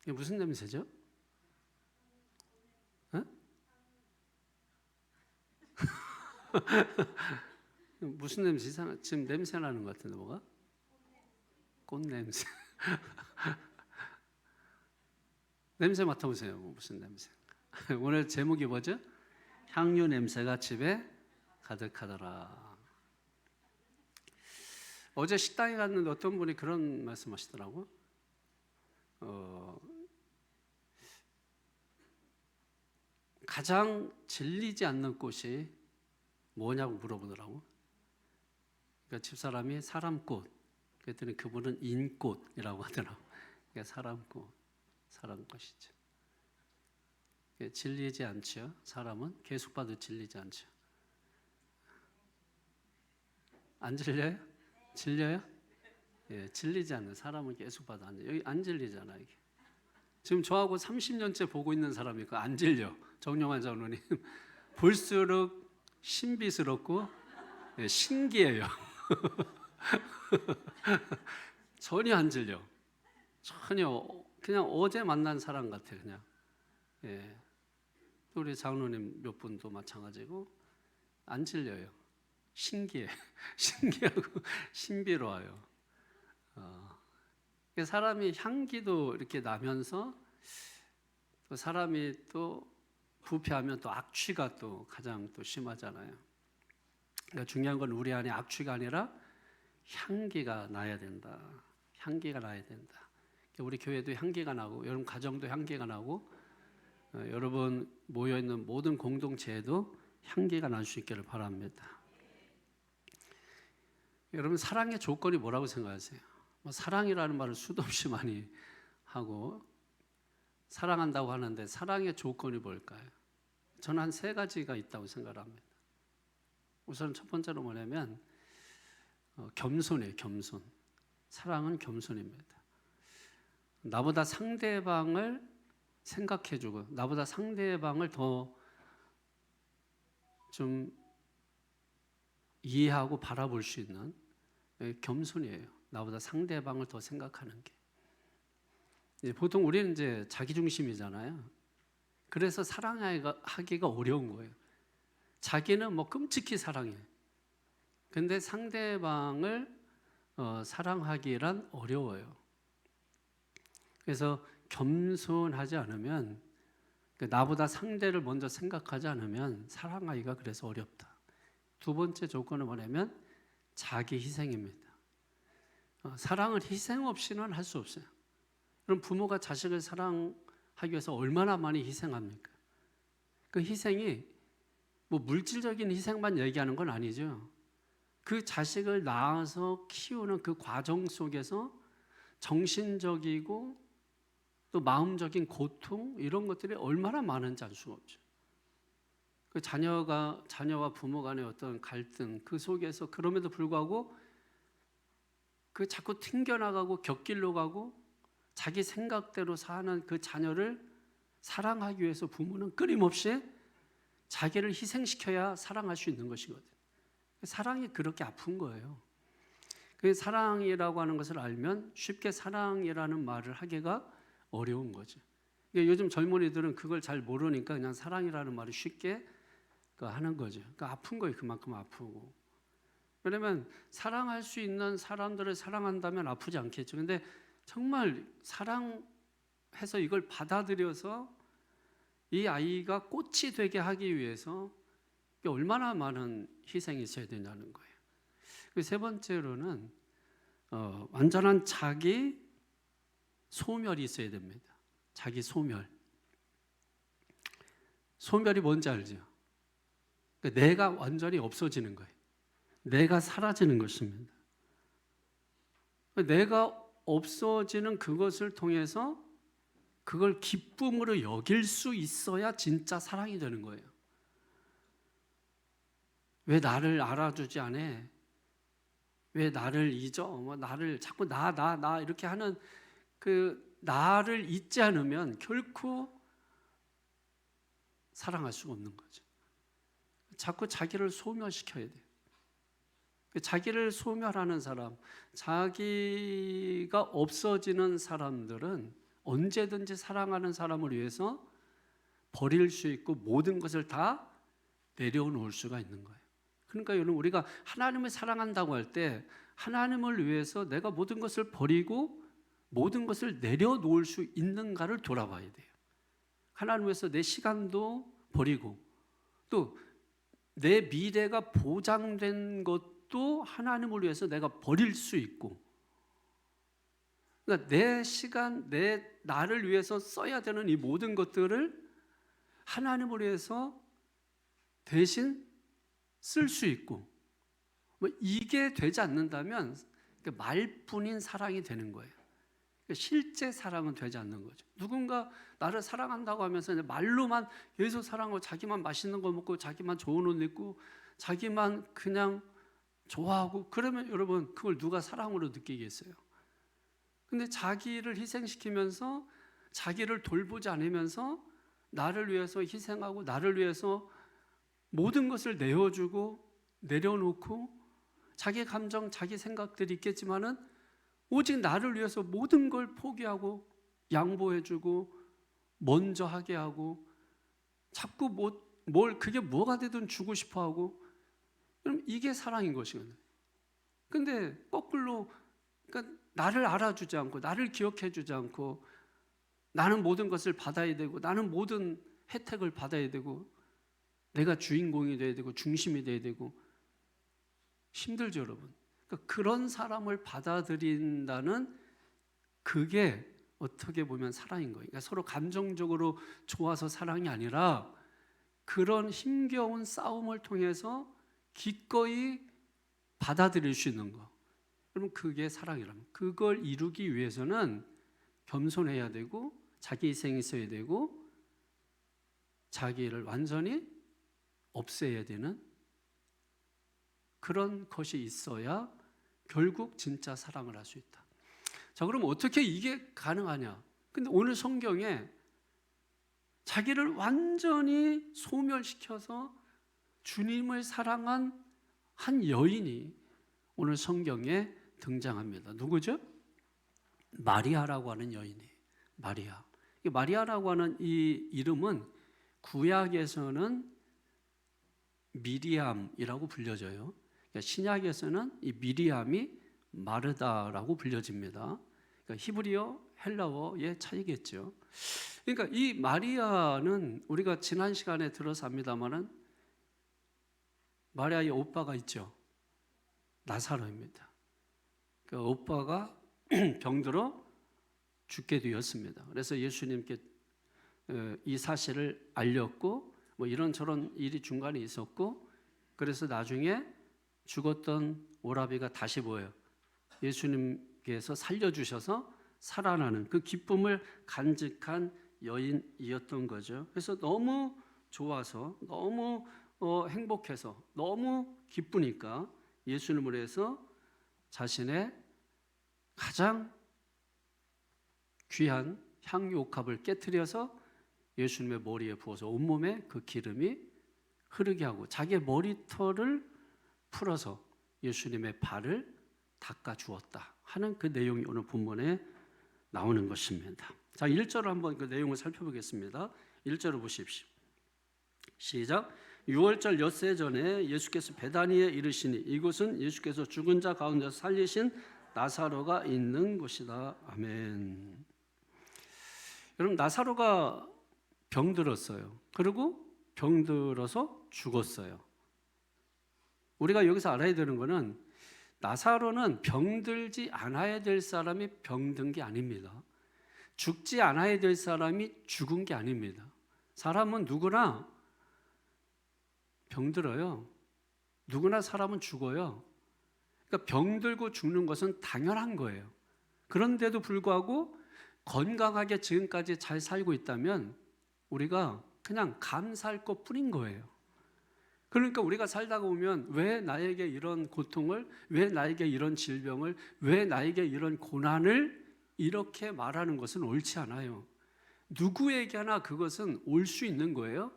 이게 무슨 냄새죠? 어? 무슨 냄새? 지금 냄새 나는 것 같은데 뭐가? 꽃 냄새. 냄새 맡아보세요. 무슨 냄새? 오늘 제목이 뭐죠? 향유 냄새가 집에 가득하더라. 어제 식당에 갔는데 어떤 분이 그런 말씀하시더라고. 가장 질리지 않는 꽃이 뭐냐고 물어보더라고. 그러니까 집사람이 사람꽃. 그랬더니 그분은 인꽃이라고 하더라고. 그러니까 사람꽃, 사람꽃이죠. 질리지 않죠. 사람은 계속 봐도 질리지 않죠. 안 질려요? 질려요? 예, 질리지 않는 사람은 계속 봐도 안 질려. 여기 안 질리잖아 이게. 지금 저하고 30년째 보고 있는 사람이 안 질려. 정용환 장로님 볼수록 신비스럽고 예, 신기해요. 전혀 안 질려. 전혀 그냥 어제 만난 사람 같아 그냥. 예. 우리 장로님 몇 분도 마찬가지고 안 질려요. 신기해. 신기하고 신비로워요. 사람이 향기도 이렇게 나면서 또 사람이 또 부패하면 또 악취가 또 가장 또 심하잖아요. 그러니까 중요한 건 우리 안에 악취가 아니라 향기가 나야 된다. 향기가 나야 된다. 우리 교회도 향기가 나고 여러분 가정도 향기가 나고 여러분 모여있는 모든 공동체에도 향기가 날 수 있기를 바랍니다. 여러분 사랑의 조건이 뭐라고 생각하세요? 사랑이라는 말을 수도 없이 많이 하고 사랑한다고 하는데 사랑의 조건이 뭘까요? 저는 한 3가지가 있다고 생각합니다. 우선 첫 번째로 뭐냐면 겸손이에요. 겸손. 사랑은 겸손입니다. 나보다 상대방을 생각해주고 나보다 상대방을 더 좀 이해하고 바라볼 수 있는 겸손이에요. 나보다 상대방을 더 생각하는 게. 보통 우리는 이제 자기중심이잖아요. 그래서 사랑하기가 어려운 거예요. 자기는 뭐 끔찍히 사랑해. 근데 상대방을 사랑하기란 어려워요. 그래서 겸손하지 않으면 나보다 상대를 먼저 생각하지 않으면 사랑하기가 그래서 어렵다. 두 번째 조건은 뭐냐면 자기 희생입니다. 사랑을 희생 없이는 할 수 없어요. 그럼 부모가 자식을 사랑하기 위해서 얼마나 많이 희생합니까? 그 희생이 뭐 물질적인 희생만 얘기하는 건 아니죠. 그 자식을 낳아서 키우는 그 과정 속에서 정신적이고 또 마음적인 고통 이런 것들이 얼마나 많은지 알 수가 없죠. 그 자녀와 부모 간의 어떤 갈등 그 속에서 그럼에도 불구하고 그 자꾸 튕겨나가고 곁길로 가고 자기 생각대로 사는 그 자녀를 사랑하기 위해서 부모는 끊임없이 자기를 희생시켜야 사랑할 수 있는 것이거든요. 사랑이 그렇게 아픈 거예요. 그 사랑이라고 하는 것을 알면 쉽게 사랑이라는 말을 하기가 어려운 거죠. 요즘 젊은이들은 그걸 잘 모르니까 그냥 사랑이라는 말을 쉽게 하는 거죠. 그러니까 아픈 거예요. 그만큼 아프고. 왜냐면 사랑할 수 있는 사람들을 사랑한다면 아프지 않겠죠. 근데 정말 사랑해서 이걸 받아들여서 이 아이가 꽃이 되게 하기 위해서 얼마나 많은 희생이 있어야 되냐는 거예요. 세 번째로는 완전한 자기 소멸이 있어야 됩니다. 자기 소멸. 소멸이 뭔지 알죠? 내가 완전히 없어지는 거예요. 내가 사라지는 것입니다. 내가 없어지는 그것을 통해서 그걸 기쁨으로 여길 수 있어야 진짜 사랑이 되는 거예요. 왜 나를 알아주지 않아? 왜 나를 잊어? 나를 자꾸 나 이렇게 하는 그 나를 잊지 않으면 결코 사랑할 수가 없는 거죠. 자꾸 자기를 소멸시켜야 돼요. 자기를 소멸하는 사람, 자기가 없어지는 사람들은 언제든지 사랑하는 사람을 위해서 버릴 수 있고 모든 것을 다 내려놓을 수가 있는 거예요. 그러니까 여러분, 우리가 하나님을 사랑한다고 할 때 하나님을 위해서 내가 모든 것을 버리고 모든 것을 내려놓을 수 있는가를 돌아봐야 돼요. 하나님 위해서 내 시간도 버리고 또 내 미래가 보장된 것도 하나님을 위해서 내가 버릴 수 있고, 그러니까 내 시간, 나를 위해서 써야 되는 이 모든 것들을 하나님을 위해서 대신 쓸 수 있고, 이게 되지 않는다면 말뿐인 사랑이 되는 거예요. 실제 사랑은 되지 않는 거죠. 누군가 나를 사랑한다고 하면서 말로만 예수 사랑하고 자기만 맛있는 거 먹고 자기만 좋은 옷 입고 자기만 그냥 좋아하고, 그러면 여러분, 그걸 누가 사랑으로 느끼겠어요? 근데 자기를 희생시키면서 자기를 돌보지 않으면서 나를 위해서 희생하고 나를 위해서 모든 것을 내어주고 내려놓고 자기 감정, 자기 생각들이 있겠지만은 오직 나를 위해서 모든 걸 포기하고 양보해주고 먼저 하게 하고 자꾸 뭘 그게 뭐가 되든 주고 싶어하고, 그럼 이게 사랑인 것이거든요. 근데 거꾸로, 그러니까 나를 알아주지 않고 나를 기억해주지 않고 나는 모든 것을 받아야 되고 나는 모든 혜택을 받아야 되고 내가 주인공이 돼야 되고 중심이 돼야 되고, 힘들죠 여러분. 그러니까 그런 사람을 받아들인다는, 그게 어떻게 보면 사랑인 거예요. 그러니까 서로 감정적으로 좋아서 사랑이 아니라 그런 힘겨운 싸움을 통해서 기꺼이 받아들일 수 있는 거, 그러면 그게 사랑이라면, 그걸 이루기 위해서는 겸손해야 되고 자기 희생이 있어야 되고 자기를 완전히 없애야 되는 그런 것이 있어야 결국 진짜 사랑을 할 수 있다. 자, 그럼 어떻게 이게 가능하냐? 근데 오늘 성경에 자기를 완전히 소멸시켜서 주님을 사랑한 한 여인이 오늘 성경에 등장합니다. 누구죠? 마리아라고 하는 여인이. 마리아. 마리아라고 하는 이 이름은 구약에서는 미리암이라고 불려져요. 신약에서는 이 미리암이 마르다라고 불려집니다. 그러니까 히브리어, 헬라어의 차이겠죠. 그러니까 이 마리아는 우리가 지난 시간에 들어서 합니다만은 마리아의 오빠가 있죠. 나사로입니다. 그 오빠가 병들어 죽게 되었습니다. 그래서 예수님께 이 사실을 알렸고 뭐 이런저런 일이 중간에 있었고, 그래서 나중에 죽었던 오라비가 다시 뭐예요? 예수님께서 살려주셔서 살아나는 그 기쁨을 간직한 여인이었던 거죠. 그래서 너무 좋아서 너무 행복해서 너무 기쁘니까 예수님을 위해서 자신의 가장 귀한 향유옥합을 깨트려서 예수님의 머리에 부어서 온몸에 그 기름이 흐르게 하고 자기의 머리털을 풀어서 예수님의 발을 닦아 주었다 하는 그 내용이 오늘 본문에 나오는 것입니다. 자, 1절을 한번 그 내용을 살펴보겠습니다. 1절을 보십시오. 시작. 6월절 엿새 전에 예수께서 베다니에 이르시니 이곳은 예수께서 죽은 자 가운데서 살리신 나사로가 있는 곳이다. 아멘. 여러분, 나사로가 병들었어요. 그리고 병들어서 죽었어요. 우리가 여기서 알아야 되는 것은 나사로는 병들지 않아야 될 사람이 병든 게 아닙니다. 죽지 않아야 될 사람이 죽은 게 아닙니다. 사람은 누구나 병들어요. 누구나 사람은 죽어요. 그러니까 병들고 죽는 것은 당연한 거예요. 그런데도 불구하고 건강하게 지금까지 잘 살고 있다면 우리가 그냥 감사할 것뿐인 거예요. 그러니까 우리가 살다가 보면 왜 나에게 이런 고통을, 왜 나에게 이런 질병을, 왜 나에게 이런 고난을 이렇게 말하는 것은 옳지 않아요. 누구에게나 그것은 올 수 있는 거예요.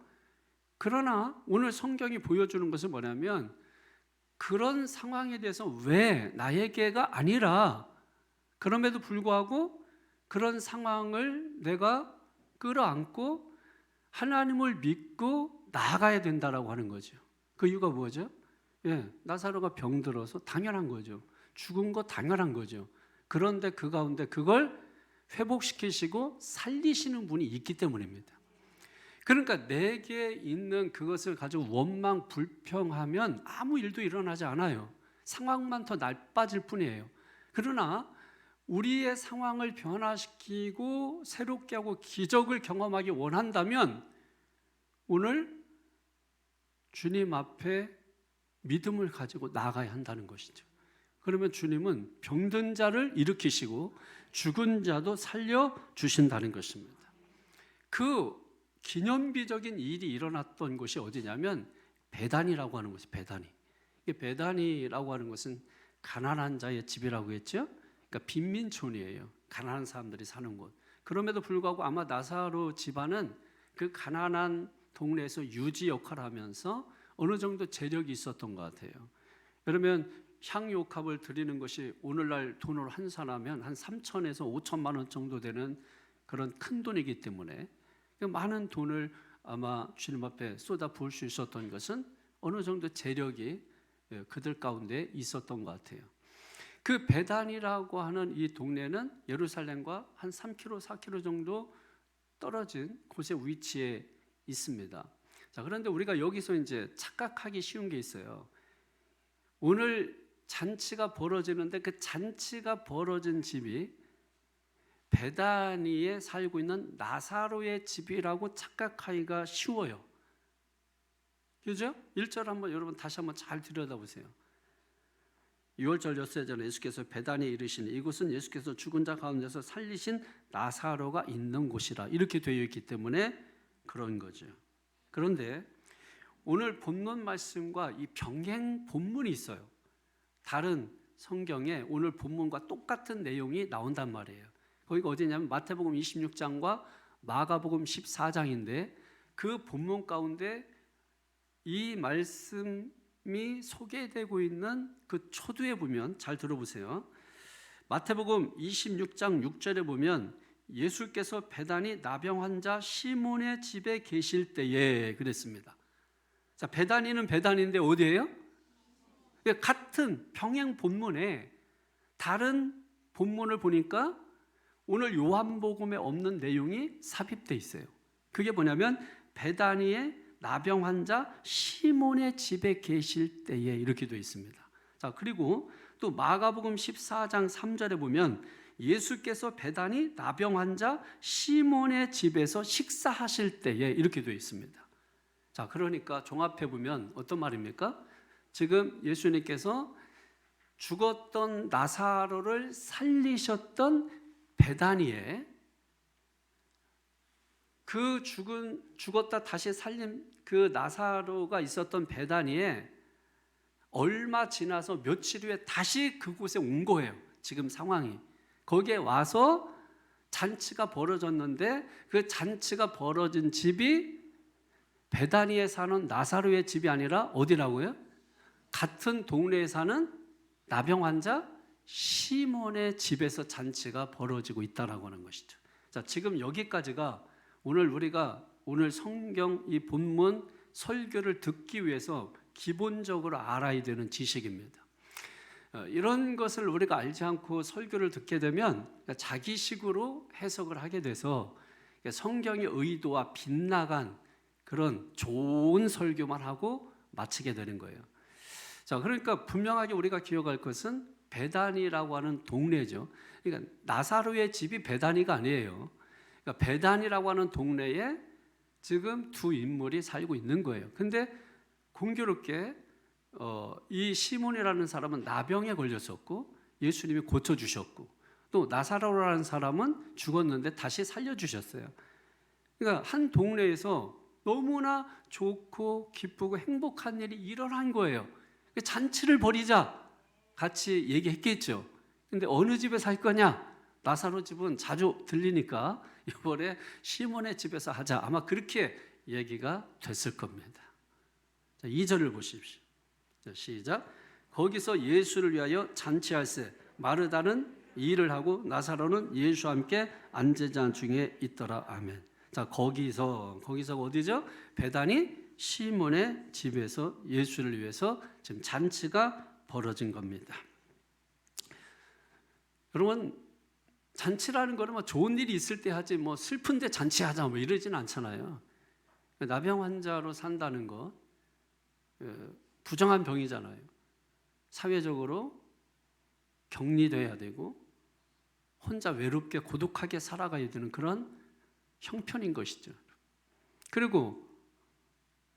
그러나 오늘 성경이 보여주는 것은 뭐냐면 그런 상황에 대해서 왜 나에게가 아니라 그럼에도 불구하고 그런 상황을 내가 끌어안고 하나님을 믿고 나아가야 된다라고 하는 거죠. 그 이유가 뭐죠? 나사로가 병들어서 당연한 거죠. 죽은 거 당연한 거죠. 그런데 그 가운데 그걸 회복시키시고 살리시는 분이 있기 때문입니다. 그러니까 내게 있는 그것을 가지고 원망, 불평하면 아무 일도 일어나지 않아요. 상황만 더 나빠질 뿐이에요. 그러나 우리의 상황을 변화시키고 새롭게 하고 기적을 경험하기 원한다면 오늘 주님 앞에 믿음을 가지고 나아가야 한다는 것이죠. 그러면 주님은 병든 자를 일으키시고 죽은 자도 살려주신다는 것입니다. 그 기념비적인 일이 일어났던 곳이 어디냐면 베다니라고 하는 곳이 베다니. 베다니라고 하는 것은 가난한 자의 집이라고 했죠. 그러니까 빈민촌이에요. 가난한 사람들이 사는 곳. 그럼에도 불구하고 아마 나사로 집안은 그 가난한 동네에서 유지 역할을 하면서 어느 정도 재력이 있었던 것 같아요. 그러면 향유옥합을 드리는 것이 오늘날 돈으로 환산하면 한 3천에서 5천만 원 정도 되는 그런 큰 돈이기 때문에 많은 돈을 아마 주님 앞에 쏟아 부을 수 있었던 것은 어느 정도 재력이 그들 가운데 있었던 것 같아요. 그 베단이라고 하는 이 동네는 예루살렘과 한 3km, 4km 정도 떨어진 곳에 위치해 있습니다. 자, 그런데 우리가 여기서 이제 착각하기 쉬운 게 있어요. 오늘 잔치가 벌어지는데 그 잔치가 벌어진 집이 베다니에 살고 있는 나사로의 집이라고 착각하기가 쉬워요. 그죠? 1절 한번 여러분 다시 한번 잘 들여다보세요. 6월절 엿새전에 예수께서 베다니에 이르시니 이곳은 예수께서 죽은 자 가운데서 살리신 나사로가 있는 곳이라 이렇게 되어 있기 때문에 그런 거죠. 그런데 오늘 본문 말씀과 이 병행 본문이 있어요. 다른 성경에 오늘 본문과 똑같은 내용이 나온단 말이에요. 거기가 어디냐면 마태복음 26장과 마가복음 14장인데 그 본문 가운데 이 말씀이 소개되고 있는 그 초두에 보면 잘 들어보세요. 마태복음 26장 6절에 보면 예수께서 베다니 나병 환자 시몬의 집에 계실 때에 그랬습니다. 자, 베다니는 베다니인데 어디예요? 같은 병행 본문에 다른 본문을 보니까 오늘 요한복음에 없는 내용이 삽입되어 있어요. 그게 뭐냐면 베다니의 나병 환자 시몬의 집에 계실 때에 이렇게 되어 있습니다. 자, 그리고 또 마가복음 14장 3절에 보면 예수께서 베다니 나병 환자 시몬의 집에서 식사하실 때에 이렇게 되어 있습니다. 자, 그러니까 종합해 보면 어떤 말입니까? 지금 예수님께서 죽었던 나사로를 살리셨던 베다니에 그 죽었다 다시 살린 그 나사로가 있었던 베다니에 얼마 지나서 며칠 후에 다시 그곳에 온 거예요. 지금 상황이. 거기에 와서 잔치가 벌어졌는데 그 잔치가 벌어진 집이 베다니에 사는 나사로의 집이 아니라 어디라고요? 같은 동네에 사는 나병 환자 시몬의 집에서 잔치가 벌어지고 있다라고 하는 것이죠. 자, 지금 여기까지가 오늘 성경 이 본문 설교를 듣기 위해서 기본적으로 알아야 되는 지식입니다. 이런 것을 우리가 알지 않고 설교를 듣게 되면 자기식으로 해석을 하게 돼서 성경의 의도와 빗나간 그런 좋은 설교만 하고 마치게 되는 거예요. 자, 그러니까 분명하게 우리가 기억할 것은 베다니라고 하는 동네죠. 그러니까 나사로의 집이 베다니가 아니에요. 그러니까 베다니라고 하는 동네에 지금 두 인물이 살고 있는 거예요. 근데 공교롭게 이 시몬이라는 사람은 나병에 걸렸었고 예수님이 고쳐주셨고 또 나사로라는 사람은 죽었는데 다시 살려주셨어요. 그러니까 한 동네에서 너무나 좋고 기쁘고 행복한 일이 일어난 거예요. 잔치를 벌이자 같이 얘기했겠죠. 근데 어느 집에 살 거냐? 나사로 집은 자주 들리니까 이번에 시몬의 집에서 하자. 아마 그렇게 얘기가 됐을 겁니다. 자, 2절을 보십시오. 자, 시작. 거기서 예수를 위하여 잔치할세 마르다는 일을 하고 나사로는 예수와 함께 안제자 중에 있더라. 아멘. 자, 거기서 어디죠? 베다니 시몬의 집에서 예수를 위해서 지금 잔치가 벌어진 겁니다. 여러분, 잔치라는 거는 뭐 좋은 일이 있을 때 하지 뭐 슬픈데 잔치하자 뭐 이러진 않잖아요. 나병 환자로 산다는 거 부정한 병이잖아요. 사회적으로 격리돼야 되고 혼자 외롭게 고독하게 살아가야 되는 그런 형편인 것이죠. 그리고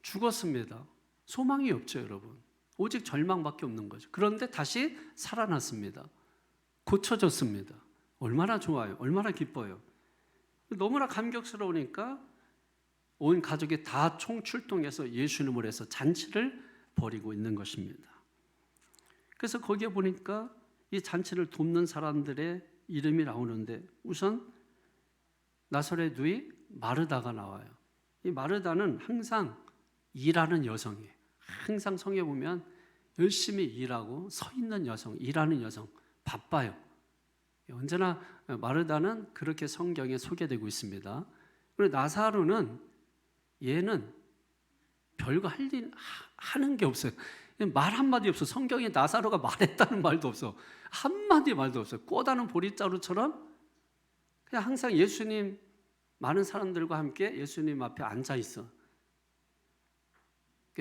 죽었습니다. 소망이 없죠, 여러분. 오직 절망밖에 없는 거죠. 그런데 다시 살아났습니다. 고쳐졌습니다. 얼마나 좋아요. 얼마나 기뻐요. 너무나 감격스러우니까 온 가족이 다 총출동해서 예수님을 해서 잔치를 벌이고 있는 것입니다. 그래서 거기에 보니까 이 잔치를 돕는 사람들의 이름이 나오는데 우선 나사렛 누이 마르다가 나와요. 이 마르다는 항상 일하는 여성이에요. 항상 성에 보면 열심히 일하고 서 있는 여성, 일하는 여성, 바빠요. 언제나 마르다는 그렇게 성경에 소개되고 있습니다. 그리고 나사로는 얘는 별거 할 일 하는 게 없어요. 말 한마디 없어. 성경에 나사로가 말했다는 말도 없어. 한마디 말도 없어요. 꼬다는 보리자루처럼 그냥 항상 예수님 많은 사람들과 함께 예수님 앞에 앉아 있어.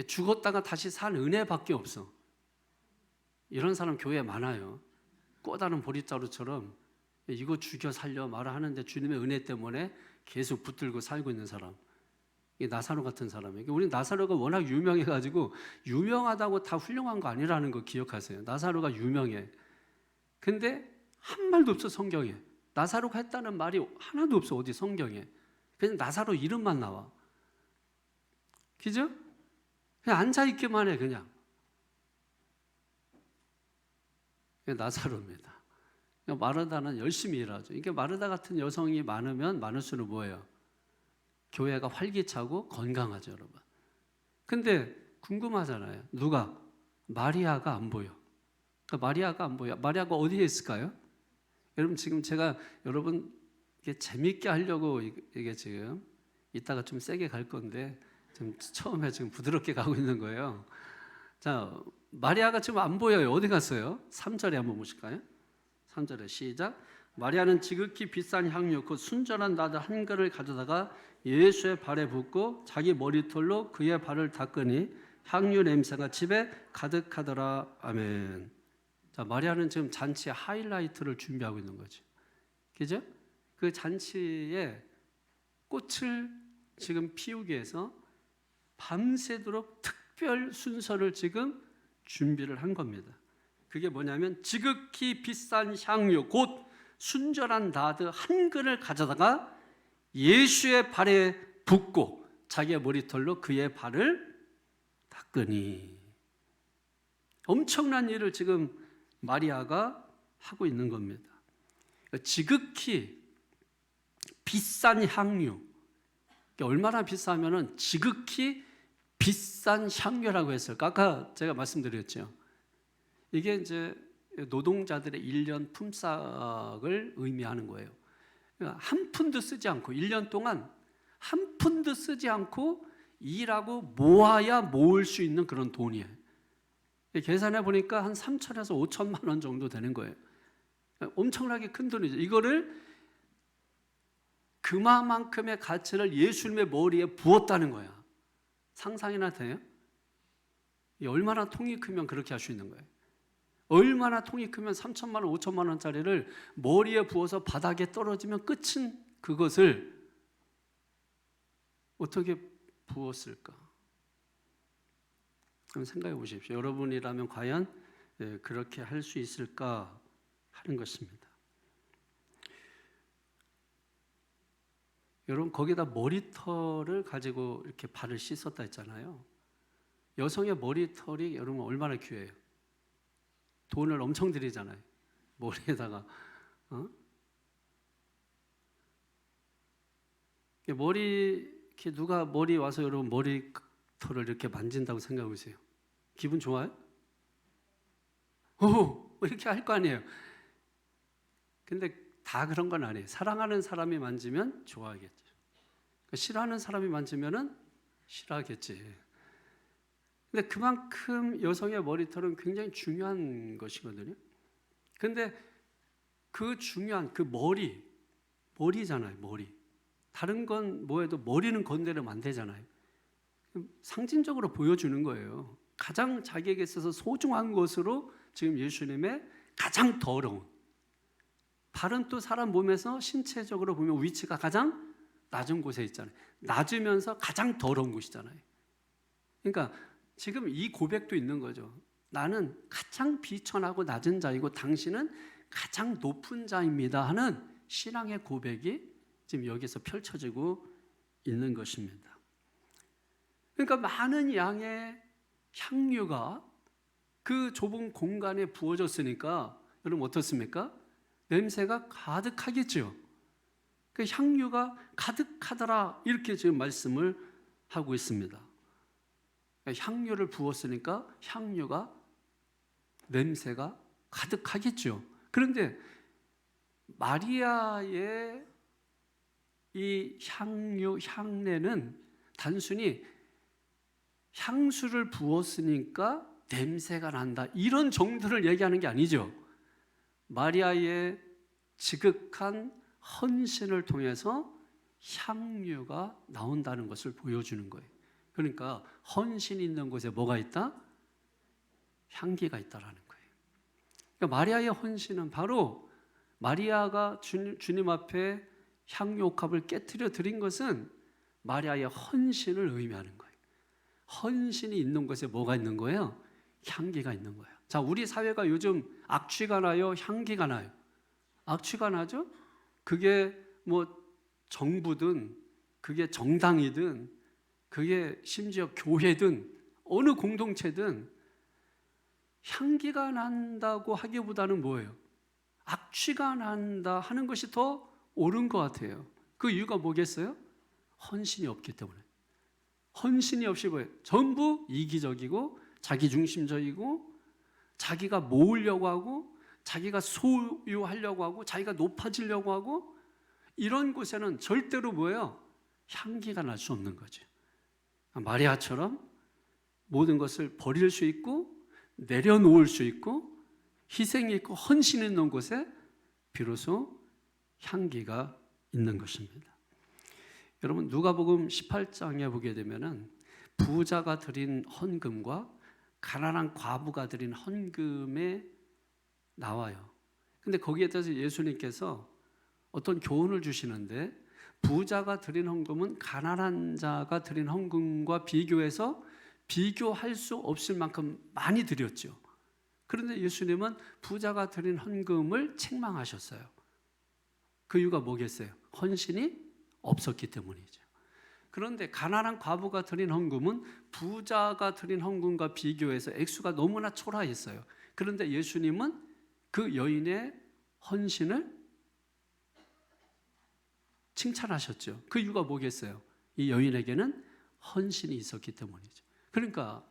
죽었다가 다시 산 은혜밖에 없어. 이런 사람 교회에 많아요. 꼬다는 보리자루처럼 이거 죽여 살려 말을 하는데 주님의 은혜 때문에 계속 붙들고 살고 있는 사람. 이 나사로 같은 사람이에요. 우리 나사로가 워낙 유명해가지고 유명하다고 다 훌륭한 거 아니라는 거 기억하세요. 나사로가 유명해. 근데 한 말도 없어 성경에. 나사로가 했다는 말이 하나도 없어 어디 성경에. 그냥 나사로 이름만 나와. 그죠? 그냥 앉아있기만 해 그냥. 나사로입니다. 마르다는 열심히 일하죠. 이게 마르다 같은 여성이 많으면 많을수록 뭐예요? 교회가 활기차고 건강하죠, 여러분. 근데 궁금하잖아요. 누가? 마리아가 안 보여. 그러니까 마리아가 안 보여. 마리아가 어디에 있을까요? 여러분 지금 제가 여러분 이게 재밌게 하려고 이게 지금 이따가 좀 세게 갈 건데 좀 처음에 지금 부드럽게 가고 있는 거예요. 자, 마리아가 지금 안 보여요. 어디 갔어요? 3절에 한번 보실까요? 3절에 시작. 마리아는 지극히 비싼 향유 그 순전한 나드 한 그릇을 가져다가 예수의 발에 붓고 자기 머리털로 그의 발을 닦으니 향유 냄새가 집에 가득하더라. 아멘. 자, 마리아는 지금 잔치의 하이라이트를 준비하고 있는 거죠. 그죠? 그 잔치에 꽃을 지금 피우기 위해서 밤새도록 특별 순서를 지금 준비를 한 겁니다. 그게 뭐냐면 지극히 비싼 향유 곧 순전한 나드 한 그릇을 가져다가 예수의 발에 붓고 자기의 머리털로 그의 발을 닦으니 엄청난 일을 지금 마리아가 하고 있는 겁니다. 지극히 비싼 향유 얼마나 비싸면은 지극히 비싼 향유라고 했을까? 아까 제가 말씀드렸죠. 이게 이제 노동자들의 1년 품삯을 의미하는 거예요. 한 푼도 쓰지 않고 1년 동안 한 푼도 쓰지 않고 일하고 모아야 모을 수 있는 그런 돈이에요. 계산해 보니까 한 3천에서 5천만 원 정도 되는 거예요. 엄청나게 큰 돈이죠. 이거를 그만큼의 가치를 예수님의 머리에 부었다는 거야. 상상이나 돼요? 얼마나 통이 크면 그렇게 할 수 있는 거예요? 얼마나 통이 크면 3천만 원, 5천만 원짜리를 머리에 부어서 바닥에 떨어지면 끝인 그것을 어떻게 부었을까? 한번 생각해 보십시오. 여러분이라면 과연 그렇게 할 수 있을까 하는 것입니다. 여러분 거기다 머리털을 가지고 이렇게 발을 씻었다 했잖아요. 여성의 머리털이 여러분 얼마나 귀해요. 돈을 엄청 들이잖아요. 머리에다가 머리 이렇게 누가 머리 와서 여러분 머리털을 이렇게 만진다고 생각해 보세요. 기분 좋아요? 오 이렇게 할 거 아니에요. 근데 다 그런 건 아니에요. 사랑하는 사람이 만지면 좋아하겠죠. 싫어하는 사람이 만지면은 싫어하겠지. 근데 그만큼 여성의 머리털은 굉장히 중요한 것이거든요. 근데 그 중요한 그 머리잖아요, 머리. 다른 건 뭐해도 머리는 건드리면 안 되잖아요. 상징적으로 보여주는 거예요. 가장 자기에게 있어서 소중한 것으로 지금 예수님의 가장 더러운, 발은 또 사람 몸에서 신체적으로 보면 위치가 가장 낮은 곳에 있잖아요. 낮으면서 가장 더러운 곳이잖아요. 그러니까 지금 이 고백도 있는 거죠. 나는 가장 비천하고 낮은 자이고 당신은 가장 높은 자입니다 하는 신앙의 고백이 지금 여기서 펼쳐지고 있는 것입니다. 그러니까 많은 양의 향유가 그 좁은 공간에 부어졌으니까 여러분 어떻습니까? 냄새가 가득하겠죠. 그 향유가 가득하더라 이렇게 지금 말씀을 하고 있습니다. 향유를 부었으니까 향유가 냄새가 가득하겠죠. 그런데 마리아의 이 향내는 단순히 향수를 부었으니까 냄새가 난다 이런 정도를 얘기하는 게 아니죠. 마리아의 지극한 헌신을 통해서 향유가 나온다는 것을 보여주는 거예요. 그러니까 헌신이 있는 곳에 뭐가 있다? 향기가 있다라는 거예요. 그러니까 마리아의 헌신은 바로 마리아가 주님 앞에 향유 옥합을 깨트려 드린 것은 마리아의 헌신을 의미하는 거예요. 헌신이 있는 곳에 뭐가 있는 거예요? 향기가 있는 거예요. 자, 우리 사회가 요즘 악취가 나요? 향기가 나요? 악취가 나죠? 그게 뭐 정부든 그게 정당이든 그게 심지어 교회든 어느 공동체든 향기가 난다고 하기보다는 뭐예요? 악취가 난다 하는 것이 더 옳은 것 같아요. 그 이유가 뭐겠어요? 헌신이 없기 때문에. 헌신이 없이 뭐예요? 전부 이기적이고 자기중심적이고 자기가 모으려고 하고 자기가 소유하려고 하고 자기가 높아지려고 하고 이런 곳에는 절대로 뭐예요? 향기가 날 수 없는 거죠. 마리아처럼 모든 것을 버릴 수 있고 내려놓을 수 있고 희생이 있고 헌신이 있는 곳에 비로소 향기가 있는 것입니다. 여러분 누가복음 18장에 보게 되면은 부자가 드린 헌금과 가난한 과부가 드린 헌금에 나와요. 근데 거기에 대해서 예수님께서 어떤 교훈을 주시는데 부자가 드린 헌금은 가난한 자가 드린 헌금과 비교해서 비교할 수 없을 만큼 많이 드렸죠. 그런데 예수님은 부자가 드린 헌금을 책망하셨어요. 그 이유가 뭐겠어요? 헌신이 없었기 때문이죠. 그런데 가난한 과부가 드린 헌금은 부자가 드린 헌금과 비교해서 액수가 너무나 초라했어요. 그런데 예수님은 그 여인의 헌신을 칭찬하셨죠. 그 이유가 뭐겠어요? 이 여인에게는 헌신이 있었기 때문이죠. 그러니까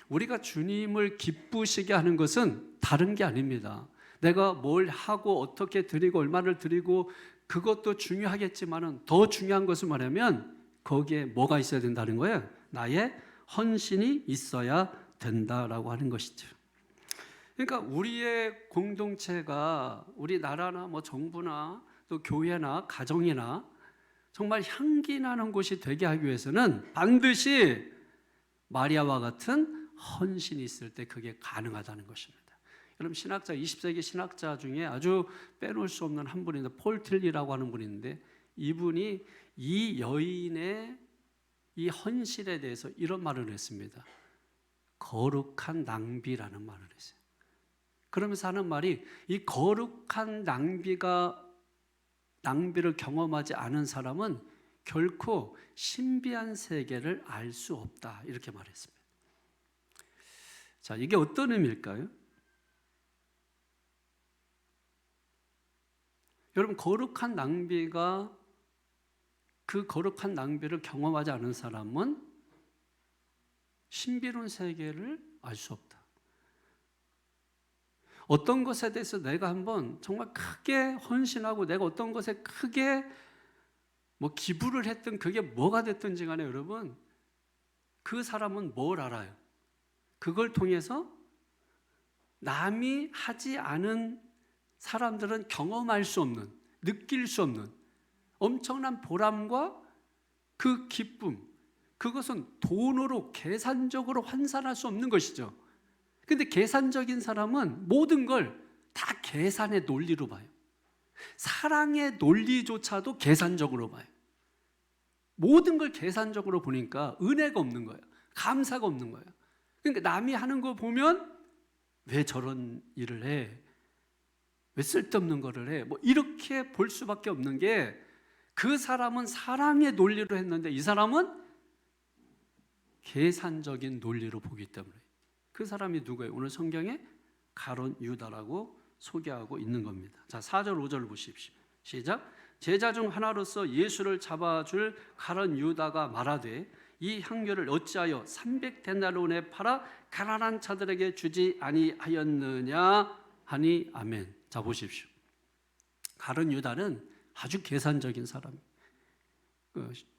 우리가 주님을 기쁘시게 하는 것은 다른 게 아닙니다. 내가 뭘 하고 어떻게 드리고 얼마를 드리고 그것도 중요하겠지만 더 중요한 것은 뭐냐면 거기에 뭐가 있어야 된다는 거예요? 나의 헌신이 있어야 된다라고 하는 것이죠. 그러니까 우리의 공동체가 우리 나라나 뭐 정부나 또 교회나 가정이나 정말 향기 나는 곳이 되게 하기 위해서는 반드시 마리아와 같은 헌신이 있을 때 그게 가능하다는 것입니다. 여러분 신학자 20세기 신학자 중에 아주 빼놓을 수 없는 한 분인데 폴 틸리라고 하는 분이 있는데 이분이 이 여인의 이 헌신에 대해서 이런 말을 했습니다. 거룩한 낭비라는 말을 했어요. 그러면서 하는 말이 이 거룩한 낭비를 경험하지 않은 사람은 결코 신비한 세계를 알 수 없다 이렇게 말했습니다. 자, 이게 어떤 의미일까요? 여러분 거룩한 낭비가 그 거룩한 낭비를 경험하지 않은 사람은 신비로운 세계를 알 수 없다. 어떤 것에 대해서 내가 한번 정말 크게 헌신하고 내가 어떤 것에 크게 뭐 기부를 했든 그게 뭐가 됐든지 간에 여러분, 그 사람은 뭘 알아요? 그걸 통해서 남이 하지 않은 사람들은 경험할 수 없는, 느낄 수 없는 엄청난 보람과 그 기쁨, 그것은 돈으로 계산적으로 환산할 수 없는 것이죠. 근데 계산적인 사람은 모든 걸 다 계산의 논리로 봐요. 사랑의 논리조차도 계산적으로 봐요. 모든 걸 계산적으로 보니까 은혜가 없는 거예요. 감사가 없는 거예요. 그러니까 남이 하는 거 보면 왜 저런 일을 해? 왜 쓸데없는 거를 해? 뭐 이렇게 볼 수밖에 없는 게, 그 사람은 사랑의 논리로 했는데 이 사람은 계산적인 논리로 보기 때문에. 그 사람이 누구예요? 오늘 성경에 가룟 유다라고 소개하고 있는 겁니다. 자, 4절 5절 보십시오. 시작. 제자 중 하나로서 예수를 잡아줄 가룟 유다가 말하되 이 향료를 어찌하여 300데나리온에 팔아 가난한 자들에게 주지 아니하였느냐 하니 아멘. 자, 보십시오. 가룟 유다는 아주 계산적인 사람이에요.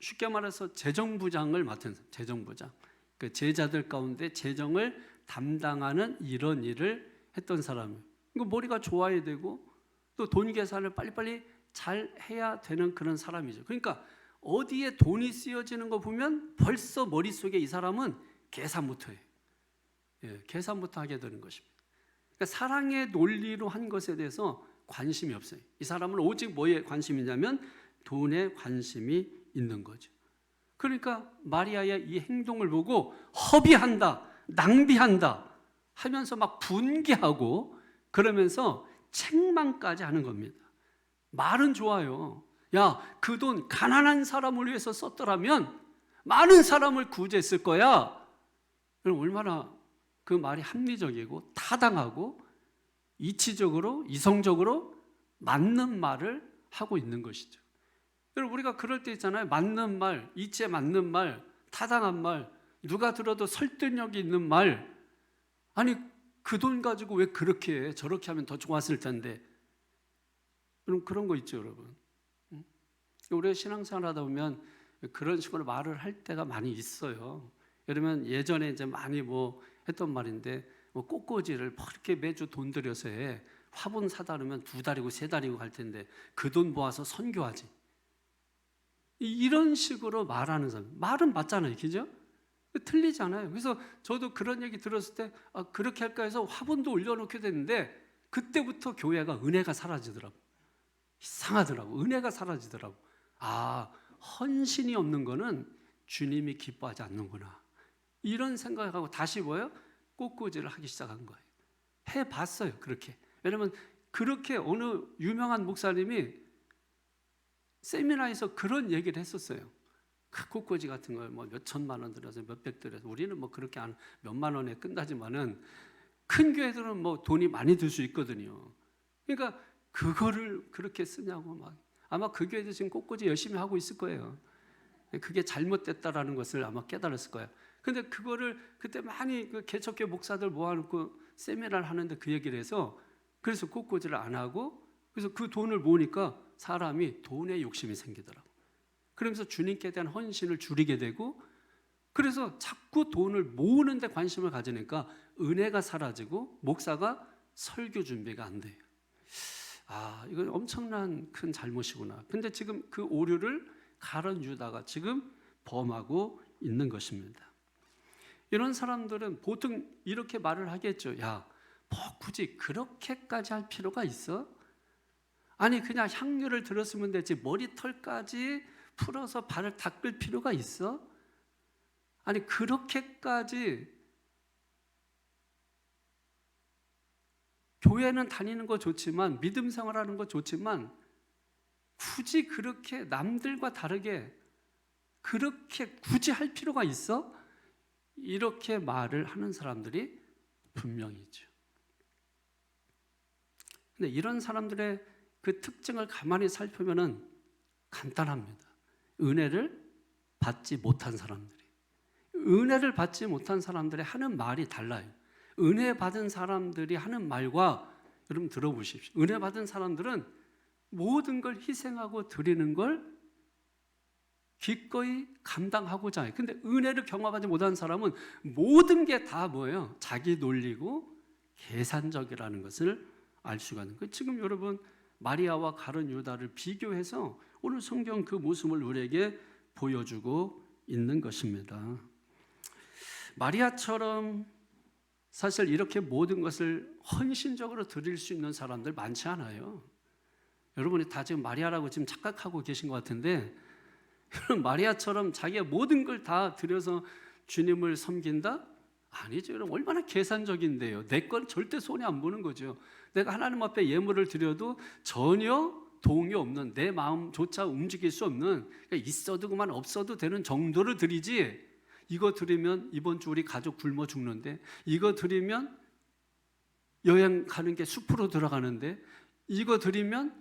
쉽게 말해서 재정부장을 맡은 사람, 재정부장. 그 제자들 가운데 재정을 담당하는 이런 일을 했던 사람이에요. 머리가 좋아야 되고 또 돈 계산을 빨리빨리 잘 해야 되는 그런 사람이죠. 그러니까 어디에 돈이 쓰여지는 거 보면 벌써 머릿속에 이 사람은 계산부터 해요. 계산부터 하게 되는 것입니다. 그러니까 사랑의 논리로 한 것에 대해서 관심이 없어요. 이 사람은 오직 뭐에 관심이 있냐면 돈에 관심이 있는 거죠. 그러니까 마리아의 이 행동을 보고 허비한다, 낭비한다 하면서 막 분개하고 그러면서 책망까지 하는 겁니다. 말은 좋아요. 야, 그 돈 가난한 사람을 위해서 썼더라면 많은 사람을 구제했을 거야. 그럼 얼마나 그 말이 합리적이고 타당하고 이치적으로 이성적으로 맞는 말을 하고 있는 것이죠. 여러분, 우리가 그럴 때 있잖아요. 맞는 말, 이치에 맞는 말, 타당한 말, 누가 들어도 설득력이 있는 말. 아니, 그 돈 가지고 왜 그렇게 해? 저렇게 하면 더 좋았을 텐데. 그런 거 있죠, 여러분. 우리가 신앙생활 하다 보면 그런 식으로 말을 할 때가 많이 있어요. 그러면 예전에 이제 많이 뭐 했던 말인데, 뭐 꽃꽂이를 뭐 이렇게 매주 돈 들여서 해. 화분 사다 놓으면 2달이고 3달이고 갈 텐데 그 돈 모아서 선교하지. 이런 식으로 말하는 사람. 말은 맞잖아요, 그죠? 틀리잖아요. 그래서 저도 그런 얘기 들었을 때 그렇게 할까 해서 화분도 올려놓게 됐는데 그때부터 교회가 은혜가 사라지더라고. 이상하더라고. 은혜가 사라지더라고. 헌신이 없는 거는 주님이 기뻐하지 않는구나. 이런 생각하고 다시 뭐예요? 꽃꽂이를 하기 시작한 거예요. 해봤어요, 그렇게. 왜냐면 그렇게 어느 유명한 목사님이 세미나에서 그런 얘기를 했었어요. 그 꽃꽂이 같은 걸 뭐 몇 천만 원 들여서 몇백 들여서, 우리는 뭐 그렇게 안 몇만 원에 끝나지만은 큰 교회들은 뭐 돈이 많이 들 수 있거든요. 그러니까 그거를 그렇게 쓰냐고 막. 아마 그 교회도 지금 꽃꽂이 열심히 하고 있을 거예요. 그게 잘못됐다라는 것을 아마 깨달았을 거예요. 근데 그거를 그때 많이 그 개척교회 목사들 모아놓고 세미나를 하는데 그 얘기를 해서, 그래서 꽃꽂이를 안 하고, 그래서 그 돈을 모으니까 사람이 돈에 욕심이 생기더라고. 그러면서 주님께 대한 헌신을 줄이게 되고, 그래서 자꾸 돈을 모으는 데 관심을 가지니까 은혜가 사라지고 목사가 설교 준비가 안 돼요. 이건 엄청난 큰 잘못이구나. 근데 지금 그 오류를 가룟 유다가 지금 범하고 있는 것입니다. 이런 사람들은 보통 이렇게 말을 하겠죠. 야, 뭐 굳이 그렇게까지 할 필요가 있어? 아니, 그냥 향유를 들었으면 되지 머리털까지 풀어서 발을 닦을 필요가 있어? 아니, 그렇게까지 교회는 다니는 거 좋지만, 믿음 생활하는 거 좋지만, 굳이 그렇게 남들과 다르게 그렇게 굳이 할 필요가 있어? 이렇게 말을 하는 사람들이 분명히 있죠. 근데 이런 사람들의 그 특징을 가만히 살펴보면 간단합니다. 은혜를 받지 못한 사람들이, 은혜를 받지 못한 사람들이 하는 말이 달라요. 은혜 받은 사람들이 하는 말과 여러분 들어보십시오. 은혜 받은 사람들은 모든 걸 희생하고 드리는 걸 기꺼이 감당하고자 해요. 근데 은혜를 경험하지 못한 사람은 모든 게 다 뭐예요? 자기 논리고 계산적이라는 것을 알 수가 있는 거예요. 지금 여러분 마리아와 가룟 유다를 비교해서 오늘 성경 그 모습을 우리에게 보여주고 있는 것입니다. 마리아처럼 사실 이렇게 모든 것을 헌신적으로 드릴 수 있는 사람들 많지 않아요. 여러분이 다 지금 마리아라고 지금 착각하고 계신 것 같은데, 마리아처럼 자기가 모든 걸 다 드려서 주님을 섬긴다? 아니죠. 여러분 얼마나 계산적인데요. 내 건 절대 손에 안 보는 거죠. 내가 하나님 앞에 예물을 드려도 전혀 도움이 없는, 내 마음조차 움직일 수 없는, 그러니까 있어도 그만 없어도 되는 정도를 드리지, 이거 드리면 이번 주 우리 가족 굶어 죽는데, 이거 드리면 여행 가는 게 숲으로 들어가는데, 이거 드리면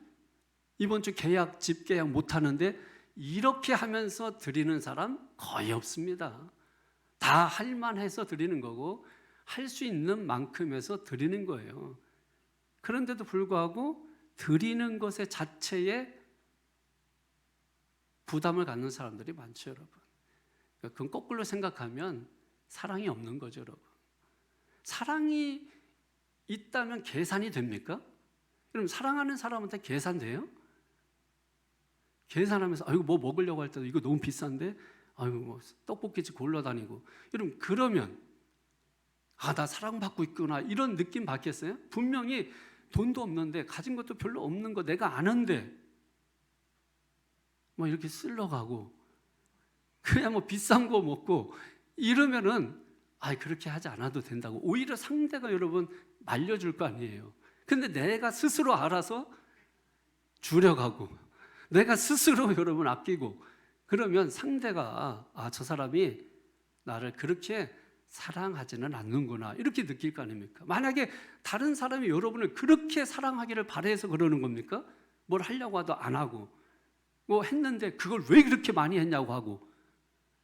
이번 주 집 계약 못 하는데, 이렇게 하면서 드리는 사람 거의 없습니다. 다 할 만해서 드리는 거고 할 수 있는 만큼에서 드리는 거예요. 그런데도 불구하고 드리는 것의 자체에 부담을 갖는 사람들이 많죠, 여러분. 그건 거꾸로 생각하면 사랑이 없는 거죠, 여러분. 사랑이 있다면 계산이 됩니까? 그럼 사랑하는 사람한테 계산돼요? 계산하면서 아이고 뭐 먹으려고 할 때도 이거 너무 비싼데 아이고 뭐 떡볶이집 골라다니고, 여러분 그러면 나 사랑받고 있구나 이런 느낌 받겠어요? 분명히 돈도 없는데 가진 것도 별로 없는 거 내가 아는데 뭐 이렇게 쓸러 가고 그냥 뭐 비싼 거 먹고 이러면은 그렇게 하지 않아도 된다고 오히려 상대가 여러분 말려줄 거 아니에요. 근데 내가 스스로 알아서 줄여가고 내가 스스로 여러분 아끼고 그러면 상대가 저 사람이 나를 그렇게 사랑하지는 않는구나 이렇게 느낄 거 아닙니까? 만약에 다른 사람이 여러분을 그렇게 사랑하기를 바라서 그러는 겁니까? 뭘 하려고 해도 안 하고 뭐 했는데 그걸 왜 그렇게 많이 했냐고 하고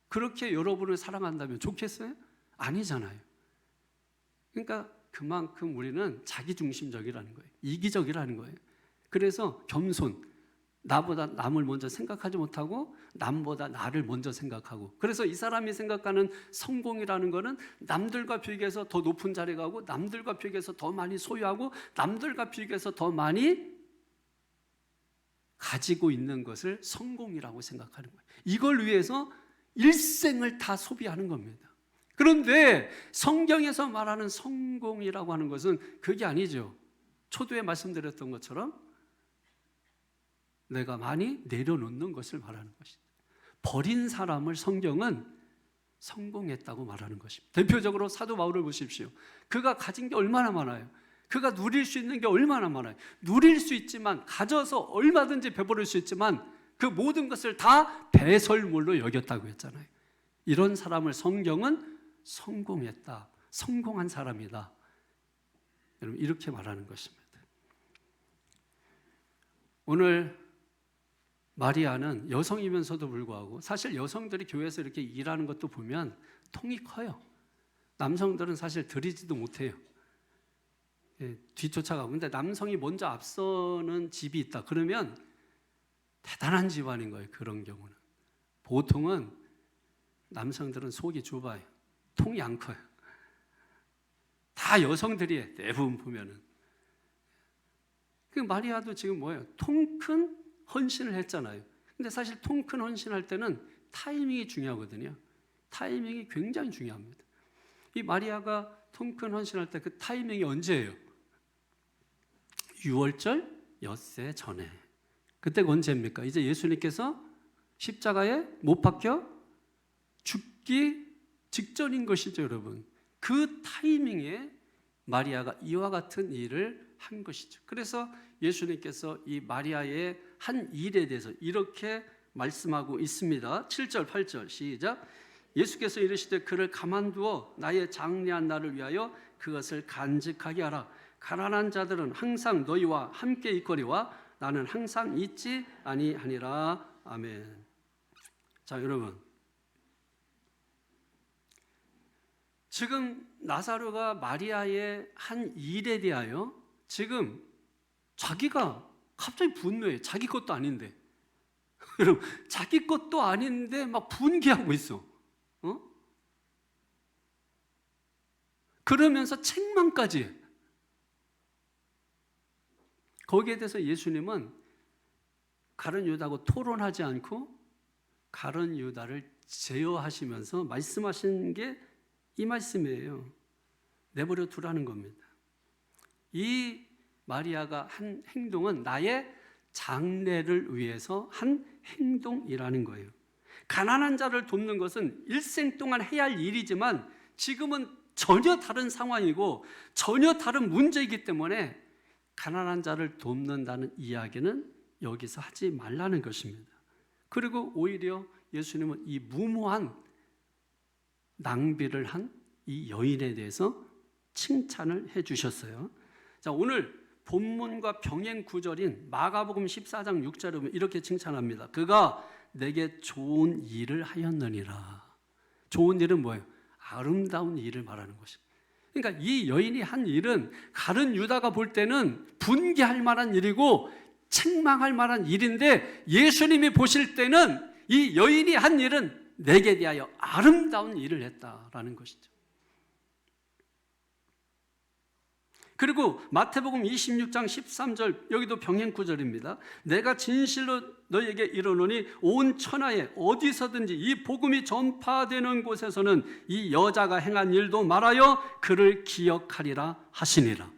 그렇게 여러분을 사랑한다면 좋겠어요? 아니잖아요. 그러니까 그만큼 우리는 자기중심적이라는 거예요. 이기적이라는 거예요. 그래서 겸손, 나보다 남을 먼저 생각하지 못하고 남보다 나를 먼저 생각하고, 그래서 이 사람이 생각하는 성공이라는 거는 남들과 비교해서 더 높은 자리에 가고 남들과 비교해서 더 많이 소유하고 남들과 비교해서 더 많이 가지고 있는 것을 성공이라고 생각하는 거예요. 이걸 위해서 일생을 다 소비하는 겁니다. 그런데 성경에서 말하는 성공이라고 하는 것은 그게 아니죠. 초두에 말씀드렸던 것처럼 내가 많이 내려놓는 것을 말하는 것입니다. 버린 사람을 성경은 성공했다고 말하는 것입니다. 대표적으로 사도 바울을 보십시오. 그가 가진 게 얼마나 많아요. 그가 누릴 수 있는 게 얼마나 많아요. 누릴 수 있지만, 가져서 얼마든지 배부를 수 있지만 그 모든 것을 다 배설물로 여겼다고 했잖아요. 이런 사람을 성경은 성공했다, 성공한 사람이다, 여러분 이렇게 말하는 것입니다. 오늘 마리아는 여성이면서도 불구하고, 사실 여성들이 교회에서 이렇게 일하는 것도 보면 통이 커요. 남성들은 사실 드리지도 못해요. 뒤쫓아가고. 근데 남성이 먼저 앞서는 집이 있다 그러면 대단한 집안인 거예요. 그런 경우는 보통은 남성들은 속이 좁아요. 통이 안 커요. 다 여성들이 대부분 보면은. 그 마리아도 지금 뭐예요? 통 큰 헌신을 했잖아요. 근데 사실 통 큰 헌신할 때는 타이밍이 중요하거든요. 타이밍이 굉장히 중요합니다. 이 마리아가 통 큰 헌신할 때 그 타이밍이 언제예요? 6월절 엿새 전에. 그때가 언제입니까? 이제 예수님께서 십자가에 못 박혀 죽기 직전인 것이죠, 여러분. 그 타이밍에 마리아가 이와 같은 일을 한 것이죠. 그래서 예수님께서 이 마리아의 한 일에 대해서 이렇게 말씀하고 있습니다. 7절, 8절 시작. 예수께서 이르시되 그를 가만두어 나의 장래한 날을 위하여 그것을 간직하게 하라. 가난한 자들은 항상 너희와 함께 있거니와 나는 항상 있지 아니하니라. 아멘. 자, 여러분, 지금 나사로가 마리아의 한 일에 대하여 지금 자기가 갑자기 분노해. 자기 것도 아닌데. 여러분, 자기 것도 아닌데 막 분개하고 있어. 그러면서 책망까지 해. 거기에 대해서 예수님은 가룟 유다하고 토론하지 않고 가룟 유다를 제어하시면서 말씀하신 게 이 말씀이에요. 내버려 두라는 겁니다. 이 마리아가 한 행동은 나의 장래를 위해서 한 행동이라는 거예요. 가난한 자를 돕는 것은 일생 동안 해야 할 일이지만 지금은 전혀 다른 상황이고 전혀 다른 문제이기 때문에 가난한 자를 돕는다는 이야기는 여기서 하지 말라는 것입니다. 그리고 오히려 예수님은 이 무모한 낭비를 한 이 여인에 대해서 칭찬을 해 주셨어요. 자, 오늘 본문과 병행 구절인 마가복음 14장 6절에 보면 이렇게 칭찬합니다. 그가 내게 좋은 일을 하였느니라. 좋은 일은 뭐예요? 아름다운 일을 말하는 것입니다. 그러니까 이 여인이 한 일은 가룟 유다가 볼 때는 분개할 만한 일이고 책망할 만한 일인데 예수님이 보실 때는 이 여인이 한 일은 내게 대하여 아름다운 일을 했다라는 것이죠. 그리고 마태복음 26장 13절 여기도 병행 구절입니다. 내가 진실로 너에게 이르노니 온 천하에 어디서든지 이 복음이 전파되는 곳에서는 이 여자가 행한 일도 말하여 그를 기억하리라 하시니라.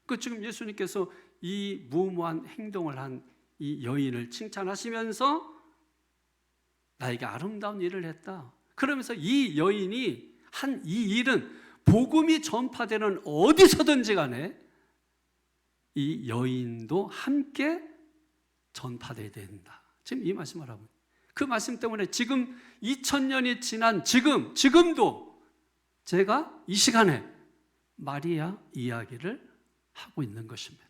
그 지금 예수님께서 이 무모한 행동을 한 이 여인을 칭찬하시면서 나에게 아름다운 일을 했다. 그러면서 이 여인이 한 이 일은 복음이 전파되는 어디서든지 간에 이 여인도 함께 전파되어야 된다. 지금 이 말씀을 하고 그 말씀 때문에 지금 2000년이 지난 지금도 제가 이 시간에 마리아 이야기를 하고 있는 것입니다.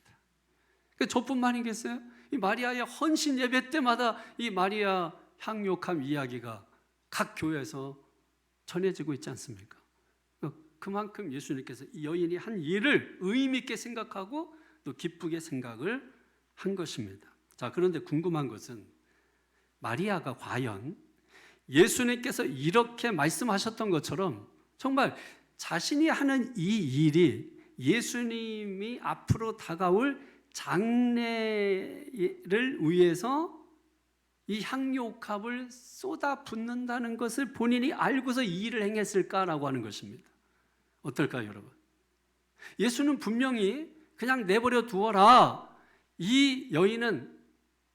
저뿐만이겠어요? 이 마리아의 헌신 예배 때마다 이 마리아 향유옥함 이야기가 각 교회에서 전해지고 있지 않습니까? 그만큼 예수님께서 이 여인이 한 일을 의미 있게 생각하고 또 기쁘게 생각을 한 것입니다. 자, 그런데 궁금한 것은 마리아가 과연 예수님께서 이렇게 말씀하셨던 것처럼 정말 자신이 하는 이 일이 예수님이 앞으로 다가올 장래를 위해서 이 향유옥합을 쏟아붓는다는 것을 본인이 알고서 이 일을 행했을까라고 하는 것입니다. 어떨까요, 여러분? 예수는 분명히 그냥 내버려 두어라. 이 여인은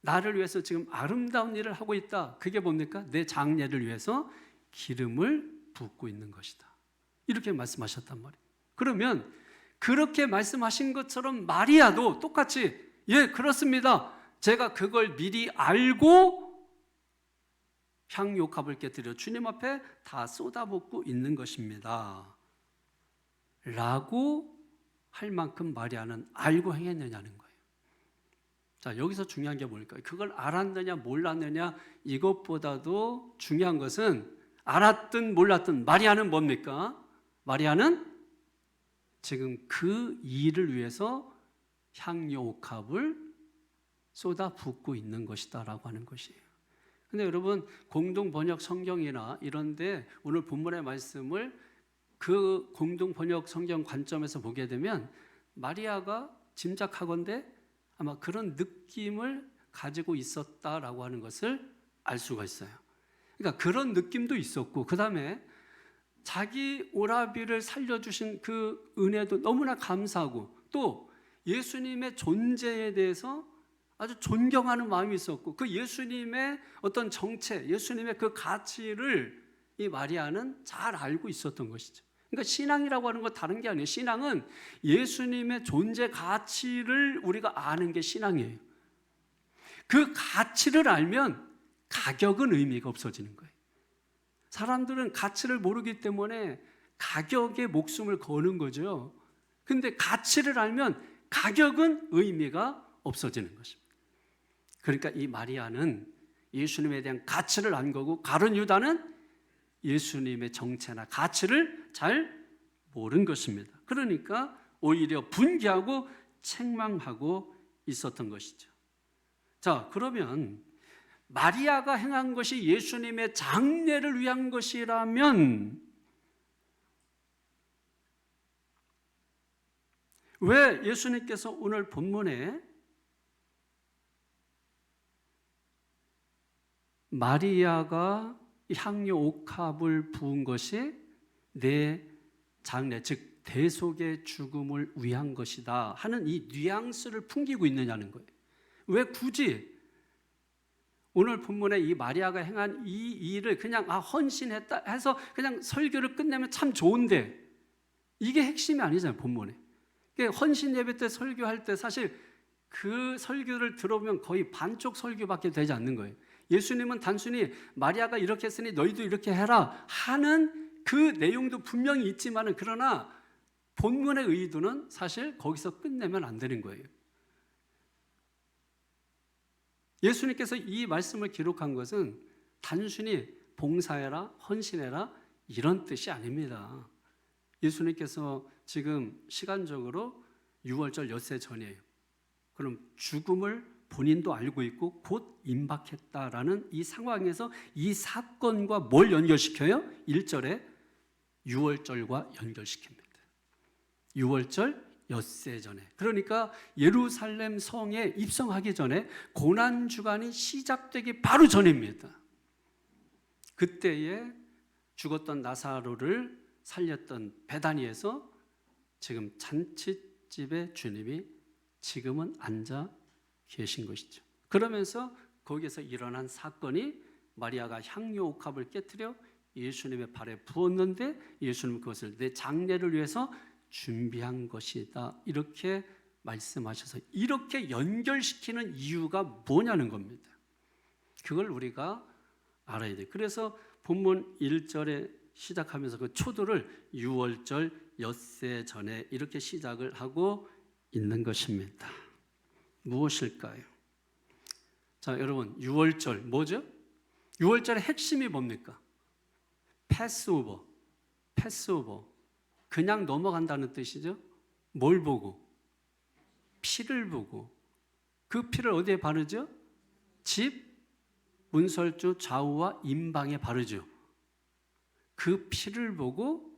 나를 위해서 지금 아름다운 일을 하고 있다. 그게 뭡니까? 내 장래를 위해서 기름을 붓고 있는 것이다. 이렇게 말씀하셨단 말이에요. 그러면 그렇게 말씀하신 것처럼 마리아도 똑같이 예, 그렇습니다. 제가 그걸 미리 알고 향유옥합을 깨뜨려 주님 앞에 다 쏟아붓고 있는 것입니다. 라고 할 만큼 마리아는 알고 행했느냐는 거예요. 자, 여기서 중요한 게 뭘까요? 그걸 알았느냐 몰랐느냐 이것보다도 중요한 것은 알았든 몰랐든 마리아는 뭡니까? 마리아는 지금 그 일을 위해서 향유옥합을 쏟아붓고 있는 것이다 라고 하는 것이에요. 근데 여러분 공동번역 성경이나 이런데 오늘 본문의 말씀을 그 공동번역 성경 관점에서 보게 되면 마리아가 짐작하건대 아마 그런 느낌을 가지고 있었다라고 하는 것을 알 수가 있어요. 그러니까 그런 느낌도 있었고 그 다음에 자기 오라비를 살려주신 그 은혜도 너무나 감사하고 또 예수님의 존재에 대해서 아주 존경하는 마음이 있었고 그 예수님의 어떤 정체, 예수님의 그 가치를 이 마리아는 잘 알고 있었던 것이죠. 그러니까 신앙이라고 하는 건 다른 게 아니에요. 신앙은 예수님의 존재 가치를 우리가 아는 게 신앙이에요. 그 가치를 알면 가격은 의미가 없어지는 거예요. 사람들은 가치를 모르기 때문에 가격에 목숨을 거는 거죠. 근데 가치를 알면 가격은 의미가 없어지는 것입니다. 그러니까 이 마리아는 예수님에 대한 가치를 안 거고 가룟 유다는 예수님의 정체나 가치를 잘 모른 것입니다. 그러니까 오히려 분개하고 책망하고 있었던 것이죠. 자, 그러면 마리아가 행한 것이 예수님의 장례를 위한 것이라면 왜 예수님께서 오늘 본문에 마리아가 향유 옥합을 부은 것이 내 장례, 즉 대속의 죽음을 위한 것이다 하는 이 뉘앙스를 풍기고 있느냐는 거예요. 왜 굳이 오늘 본문에 이 마리아가 행한 이 일을 그냥 헌신했다 해서 그냥 설교를 끝내면 참 좋은데 이게 핵심이 아니잖아요, 본문에. 헌신 예배 때 설교할 때 사실 그 설교를 들어보면 거의 반쪽 설교밖에 되지 않는 거예요. 예수님은 단순히 마리아가 이렇게 했으니 너희도 이렇게 해라 하는 그 내용도 분명히 있지만은 그러나 본문의 의도는 사실 거기서 끝내면 안 되는 거예요. 예수님께서 이 말씀을 기록한 것은 단순히 봉사해라, 헌신해라 이런 뜻이 아닙니다. 예수님께서 지금 시간적으로 6월절 엿새 전이에요. 그럼 죽음을 본인도 알고 있고 곧 임박했다라는 이 상황에서 이 사건과 뭘 연결시켜요? 1절에 6월절과 연결시킵니다. 6월절 엿새 전에, 그러니까 예루살렘 성에 입성하기 전에 고난주간이 시작되기 바로 전입니다. 그때에 죽었던 나사로를 살렸던 베다니에서 지금 잔치집에 주님이 지금은 앉아 계신 것이죠. 그러면서 거기에서 일어난 사건이 마리아가 향유 옥합을 깨트려 예수님의 발에 부었는데 예수님은 그것을 내 장례를 위해서 준비한 것이다 이렇게 말씀하셔서 이렇게 연결시키는 이유가 뭐냐는 겁니다. 그걸 우리가 알아야 돼요. 그래서 본문 1절에 시작하면서 그 초도를 6월절 엿새 전에 이렇게 시작을 하고 있는 것입니다. 무엇일까요? 자, 여러분 6월절 뭐죠? 6월절의 핵심이 뭡니까? 패스오버. 그냥 넘어간다는 뜻이죠. 뭘 보고? 피를 보고. 그 피를 어디에 바르죠? 집, 문설주 좌우와 임방에 바르죠. 그 피를 보고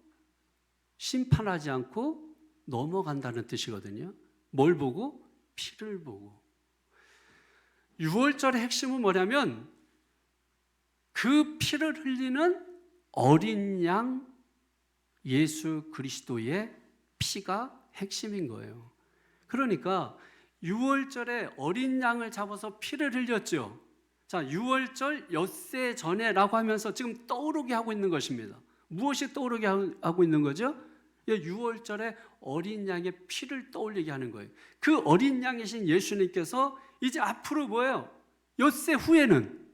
심판하지 않고 넘어간다는 뜻이거든요. 뭘 보고? 피를 보고. 6월절의 핵심은 뭐냐면 그 피를 흘리는 어린 양 예수 그리스도의 피가 핵심인 거예요. 그러니까 6월절에 어린 양을 잡아서 피를 흘렸죠. 자, 6월절 엿새 전에라고 하면서 지금 떠오르게 하고 있는 것입니다. 무엇이 떠오르게 하고 있는 거죠? 6월절에 어린 양의 피를 떠올리게 하는 거예요. 그 어린 양이신 예수님께서 이제 앞으로 뭐예요? 엿새 후에는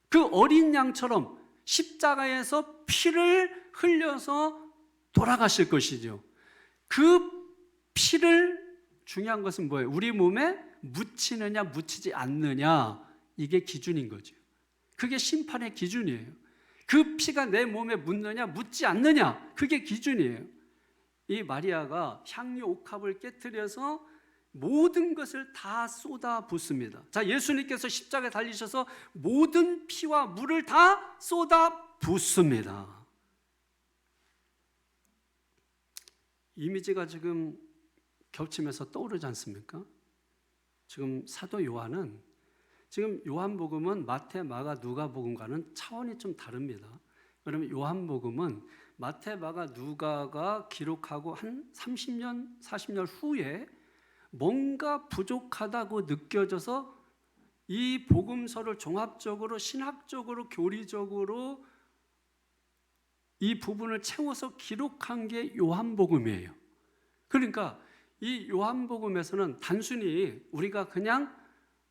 그 어린 양처럼 십자가에서 피를 흘려서 돌아가실 것이죠. 그 피를 중요한 것은 뭐예요? 우리 몸에 묻히느냐 묻히지 않느냐 이게 기준인 거죠. 그게 심판의 기준이에요. 그 피가 내 몸에 묻느냐 묻지 않느냐 그게 기준이에요. 이 마리아가 향유 옥합을 깨트려서 모든 것을 다 쏟아 붓습니다. 자, 예수님께서 십자가에 달리셔서 모든 피와 물을 다 쏟아 붓습니다. 이미지가 지금 겹치면서 떠오르지 않습니까? 지금 사도 요한은 지금 요한복음은 마태, 마가, 누가복음과는 차원이 좀 다릅니다. 그러면 요한복음은 마태, 마가, 누가가 기록하고 한 30년, 40년 후에 뭔가 부족하다고 느껴져서 이 복음서를 종합적으로 신학적으로 교리적으로 이 부분을 채워서 기록한 게 요한복음이에요. 그러니까 이 요한복음에서는 단순히 우리가 그냥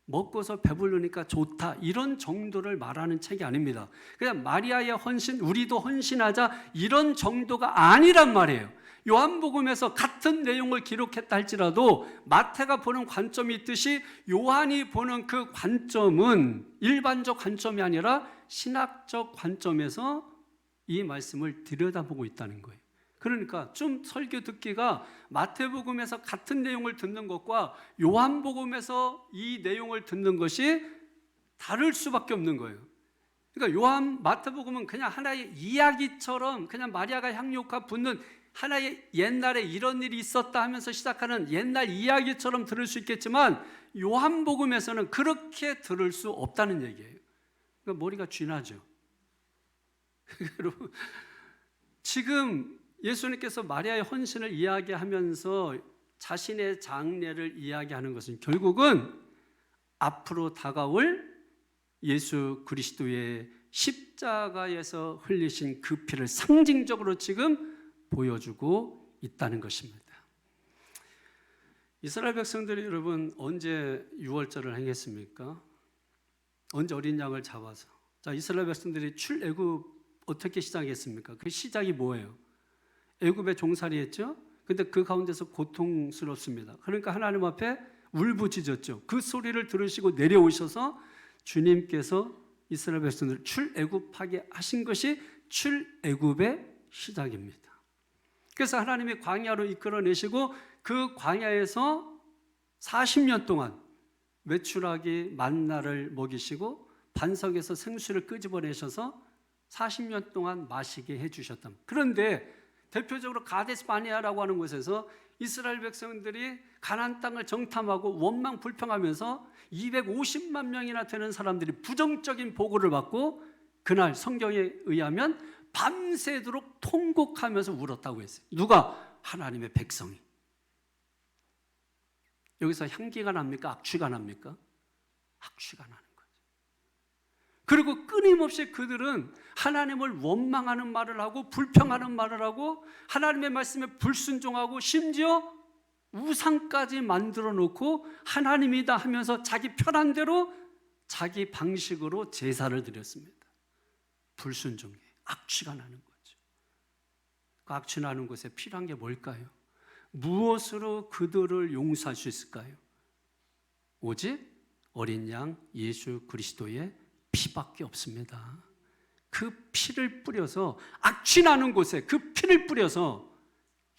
먹고서 배부르니까 좋다 이런 정도를 말하는 책이 아닙니다. 그냥 마리아의 헌신, 우리도 헌신하자 이런 정도가 아니란 말이에요. 요한복음에서 같은 내용을 기록했다 할지라도 마태가 보는 관점이 있듯이 요한이 보는 그 관점은 일반적 관점이 아니라 신학적 관점에서 이 말씀을 들여다보고 있다는 거예요. 그러니까 좀 설교 듣기가 마태복음에서 같은 내용을 듣는 것과 요한복음에서 이 내용을 듣는 것이 다를 수밖에 없는 거예요. 그러니까 마태복음은 그냥 하나의 이야기처럼 그냥 마리아가 향유가 붓는 하나의 옛날에 이런 일이 있었다 하면서 시작하는 옛날 이야기처럼 들을 수 있겠지만 요한복음에서는 그렇게 들을 수 없다는 얘기예요. 그러니까 머리가 쥐나죠. 지금 예수님께서 마리아의 헌신을 이야기하면서 자신의 장례를 이야기하는 것은 결국은 앞으로 다가올 예수 그리스도의 십자가에서 흘리신 그 피를 상징적으로 지금 보여주고 있다는 것입니다. 이스라엘 백성들이 여러분 언제 유월절을 행했습니까? 언제 어린 양을 잡아서? 자, 이스라엘 백성들이 출애굽 어떻게 시작했습니까? 그 시작이 뭐예요? 애굽에 종살이했죠. 근데 그 가운데서 고통스럽습니다. 그러니까 하나님 앞에 울부짖었죠. 그 소리를 들으시고 내려오셔서 주님께서 이스라엘 백성들을 출애굽하게 하신 것이 출애굽의 시작입니다. 그래서 하나님이 광야로 이끌어내시고 그 광야에서 40년 동안 메추라기 만나를 먹이시고 반석에서 생수를 끄집어내셔서 40년 동안 마시게 해주셨다. 그런데 대표적으로 가데스 바네아라고 하는 곳에서 이스라엘 백성들이 가나안 땅을 정탐하고 원망 불평하면서 250만 명이나 되는 사람들이 부정적인 보고를 받고 그날 성경에 의하면 밤새도록 통곡하면서 울었다고 했어요. 누가? 하나님의 백성이. 여기서 향기가 납니까? 악취가 납니까? 악취가 나는 거죠. 그리고 끊임없이 그들은 하나님을 원망하는 말을 하고 불평하는 말을 하고 하나님의 말씀에 불순종하고 심지어 우상까지 만들어 놓고 하나님이다 하면서 자기 편한 대로 자기 방식으로 제사를 드렸습니다. 불순종에 악취가 나는 거죠. 그 악취 나는 곳에 필요한 게 뭘까요? 무엇으로 그들을 용서할 수 있을까요? 오직 어린 양 예수 그리스도의 피밖에 없습니다. 그 피를 뿌려서 악취 나는 곳에 그 피를 뿌려서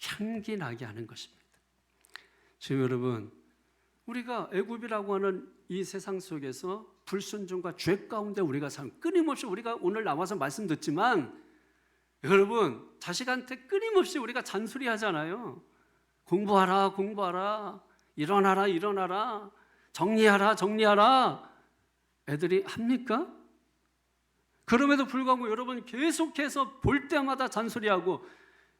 향기 나게 하는 것입니다. 지금 여러분, 우리가 애굽이라고 하는 이 세상 속에서 불순종과 죄 가운데 우리가 끊임없이 우리가 오늘 나와서 말씀 듣지만 여러분, 자식한테 끊임없이 우리가 잔소리하잖아요. 공부하라, 공부하라, 일어나라, 일어나라, 정리하라, 정리하라. 애들이 합니까? 그럼에도 불구하고 여러분 계속해서 볼 때마다 잔소리하고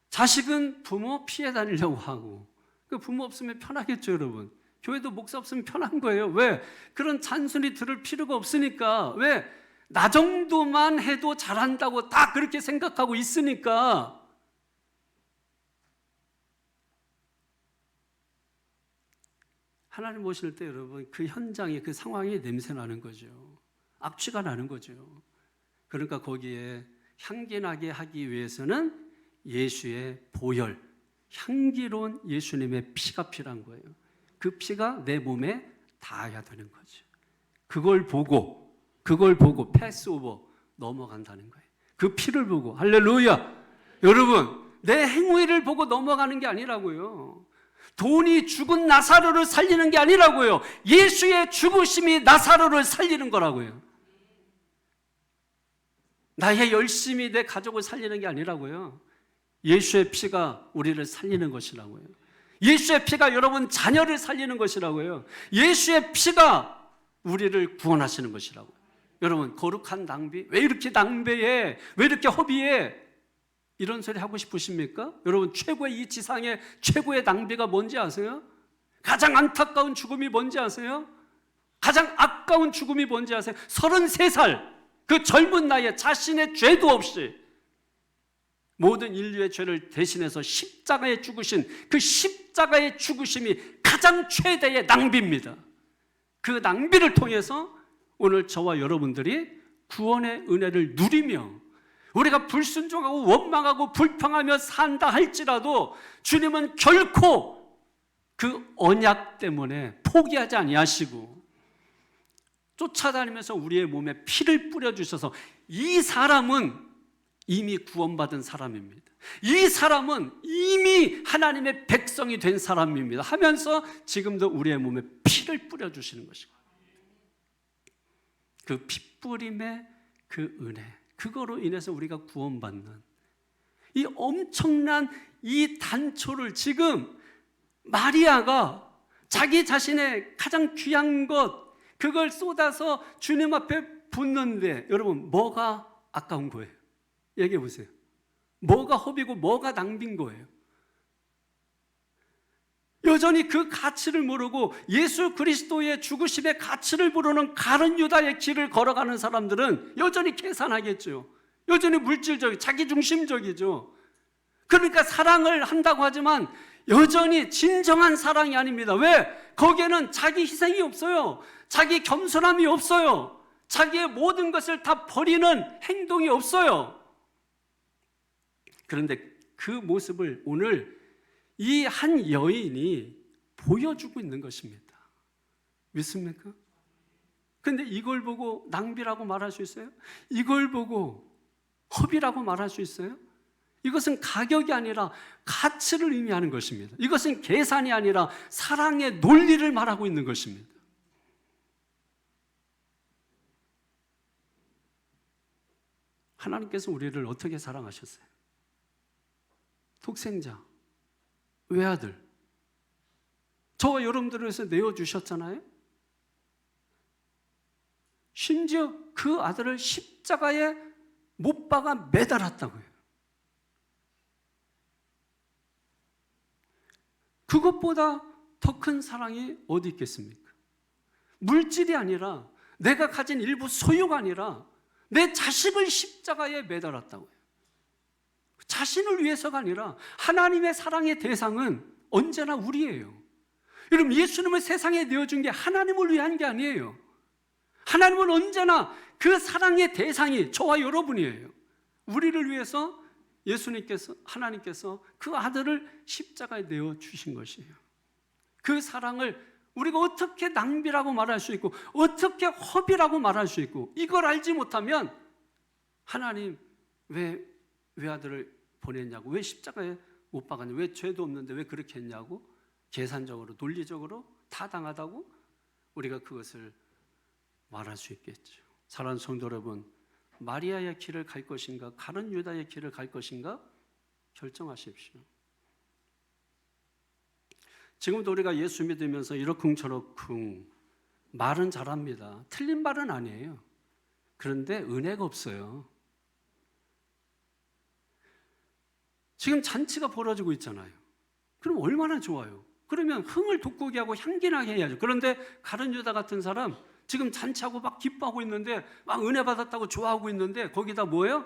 자식은 부모 피해 다니려고 하고 그 부모 없으면 편하겠죠, 여러분. 교회도 목사 없으면 편한 거예요. 왜? 그런 잔소리 들을 필요가 없으니까. 왜? 나 정도만 해도 잘한다고 다 그렇게 생각하고 있으니까. 하나님 오실 때 여러분 그 현장에 그 상황이 냄새나는 거죠. 악취가 나는 거죠. 그러니까 거기에 향기 나게 하기 위해서는 예수의 보혈, 향기로운 예수님의 피가 필요한 거예요. 그 피가 내 몸에 닿아야 되는 거죠. 그걸 보고 패스오버 넘어간다는 거예요. 그 피를 보고 할렐루야. 여러분 내 행위를 보고 넘어가는 게 아니라고요. 돈이 죽은 나사로를 살리는 게 아니라고요. 예수의 죽으심이 나사로를 살리는 거라고요. 나의 열심히 내 가족을 살리는 게 아니라고요. 예수의 피가 우리를 살리는 것이라고요. 예수의 피가 여러분 자녀를 살리는 것이라고요. 예수의 피가 우리를 구원하시는 것이라고요. 여러분 거룩한 낭비, 왜 이렇게 낭비해? 왜 이렇게 허비해? 이런 소리 하고 싶으십니까? 여러분 최고의 이 지상의 최고의 낭비가 뭔지 아세요? 가장 안타까운 죽음이 뭔지 아세요? 가장 아까운 죽음이 뭔지 아세요? 33살 그 젊은 나이에 자신의 죄도 없이 모든 인류의 죄를 대신해서 십자가에 죽으신 그 십자가의 죽으심이 가장 최대의 낭비입니다. 그 낭비를 통해서 오늘 저와 여러분들이 구원의 은혜를 누리며 우리가 불순종하고 원망하고 불평하며 산다 할지라도 주님은 결코 그 언약 때문에 포기하지 아니하시고 쫓아다니면서 우리의 몸에 피를 뿌려주셔서 이 사람은 이미 구원받은 사람입니다. 이 사람은 이미 하나님의 백성이 된 사람입니다 하면서 지금도 우리의 몸에 피를 뿌려주시는 것입니다. 그 피뿌림의 그 은혜, 그거로 인해서 우리가 구원받는 이 엄청난 이 단초를 지금 마리아가 자기 자신의 가장 귀한 것, 그걸 쏟아서 주님 앞에 붓는데 여러분 뭐가 아까운 거예요? 얘기해 보세요. 뭐가 허비고 뭐가 낭비인 거예요? 여전히 그 가치를 모르고 예수 그리스도의 죽으심의 가치를 모르는 가룟 유다의 길을 걸어가는 사람들은 여전히 계산하겠죠. 여전히 물질적이고 자기중심적이죠. 그러니까 사랑을 한다고 하지만 여전히 진정한 사랑이 아닙니다. 왜? 거기에는 자기 희생이 없어요. 자기 겸손함이 없어요. 자기의 모든 것을 다 버리는 행동이 없어요. 그런데 그 모습을 오늘 이 한 여인이 보여주고 있는 것입니다. 믿습니까? 그런데 이걸 보고 낭비라고 말할 수 있어요? 이걸 보고 허비라고 말할 수 있어요? 이것은 가격이 아니라 가치를 의미하는 것입니다. 이것은 계산이 아니라 사랑의 논리를 말하고 있는 것입니다. 하나님께서 우리를 어떻게 사랑하셨어요? 독생자, 외아들, 저와 여러분들을 위해서 내어주셨잖아요. 심지어 그 아들을 십자가에 못 박아 매달았다고요. 그것보다 더 큰 사랑이 어디 있겠습니까? 물질이 아니라 내가 가진 일부 소유가 아니라 내 자식을 십자가에 매달았다고요. 자신을 위해서가 아니라 하나님의 사랑의 대상은 언제나 우리예요. 여러분, 예수님을 세상에 내어준 게 하나님을 위한 게 아니에요. 하나님은 언제나 그 사랑의 대상이 저와 여러분이에요. 우리를 위해서 예수님께서, 하나님께서 그 아들을 십자가에 내어주신 것이에요. 그 사랑을 우리가 어떻게 낭비라고 말할 수 있고 어떻게 허비라고 말할 수 있고, 이걸 알지 못하면 하나님 왜 외아들을 보냈냐고, 왜 십자가에 못 박았냐고, 왜 죄도 없는데 왜 그렇게 했냐고, 계산적으로 논리적으로 타당하다고 우리가 그것을 말할 수 있겠죠. 사랑하는 성도 여러분, 마리아의 길을 갈 것인가 가룟 유다의 길을 갈 것인가 결정하십시오. 지금도 우리가 예수 믿으면서 이러쿵저러쿵 말은 잘합니다. 틀린 말은 아니에요. 그런데 은혜가 없어요. 지금 잔치가 벌어지고 있잖아요. 그럼 얼마나 좋아요. 그러면 흥을 돋구게 하고 향기나게 해야죠. 그런데 가룟 유다 같은 사람 지금 잔치하고 막 기뻐하고 있는데, 막 은혜 받았다고 좋아하고 있는데 거기다 뭐예요?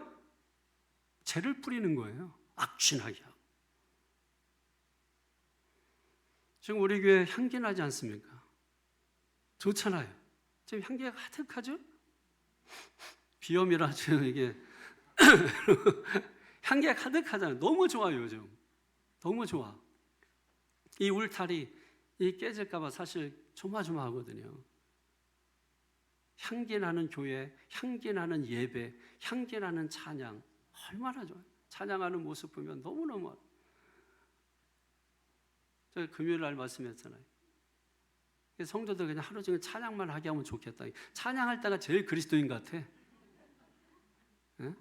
죄를 뿌리는 거예요. 악취나게 하고. 지금 우리 교회 향기 나지 않습니까? 좋잖아요. 지금 향기가 가득하죠? 비염이라 지금 이게 향기가 가득하잖아요. 너무 좋아요, 요즘. 너무 좋아. 이 울타리 이 깨질까봐 사실 조마조마하거든요. 향기 나는 교회, 향기 나는 예배, 향기 나는 찬양, 얼마나 좋아요. 찬양하는 모습 보면 너무너무. 제가 금요일 날 말씀했잖아요. 성도들 그냥 하루 종일 찬양만 하게 하면 좋겠다. 찬양할 때가 제일 그리스도인 것 같아. 네?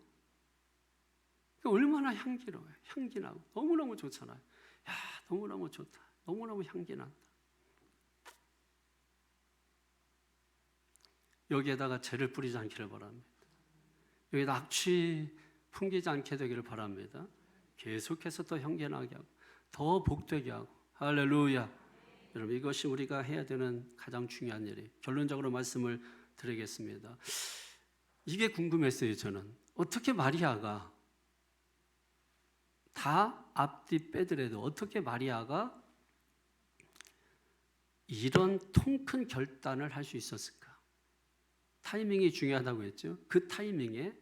얼마나 향기로워요. 향기 나고 너무너무 좋잖아요. 야, 너무너무 좋다. 너무너무 향기 난다. 여기에다가 죄를 뿌리지 않기를 바랍니다. 여기다 악취 풍기지 않게 되기를 바랍니다. 계속해서 더 향기나게 하고 더 복되게 하고. 할렐루야. 여러분, 이것이 우리가 해야 되는 가장 중요한 일이에요. 결론적으로 말씀을 드리겠습니다. 이게 궁금했어요. 저는 어떻게 마리아가, 다 앞뒤 빼더라도 어떻게 마리아가 이런 통 큰 결단을 할 수 있었을까? 타이밍이 중요하다고 했죠. 그 타이밍에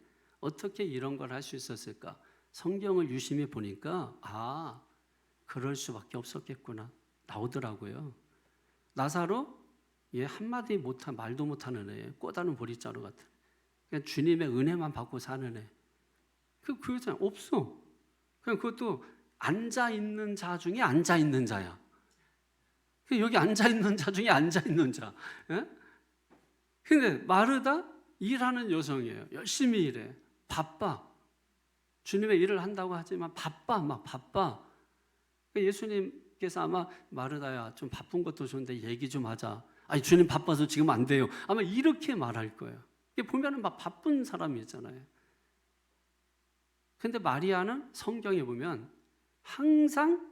어떻게 이런 걸 할 수 있었을까? 성경을 유심히 보니까 그럴 수밖에 없었겠구나 나오더라고요. 나사로, 얘 한마디 못한, 말도 못하는 애, 꼬다는 보리자루 같은, 그냥 주님의 은혜만 받고 사는 애. 그 여자 없어. 그냥 그것도 앉아 있는 자 중에 앉아 있는 자야. 여기 앉아 있는 자 중에 앉아 있는 자. 예? 근데 마르다 일하는 여성이에요. 열심히 일해. 바빠. 주님의 일을 한다고 하지만 바빠. 막 바빠. 예수님께서 아마 마르다야 좀 바쁜 것도 좋은데 얘기 좀 하자. 아니 주님 바빠서 지금 안 돼요. 아마 이렇게 말할 거예요. 보면은 막 바쁜 사람이잖아요. 근데 마리아는 성경에 보면 항상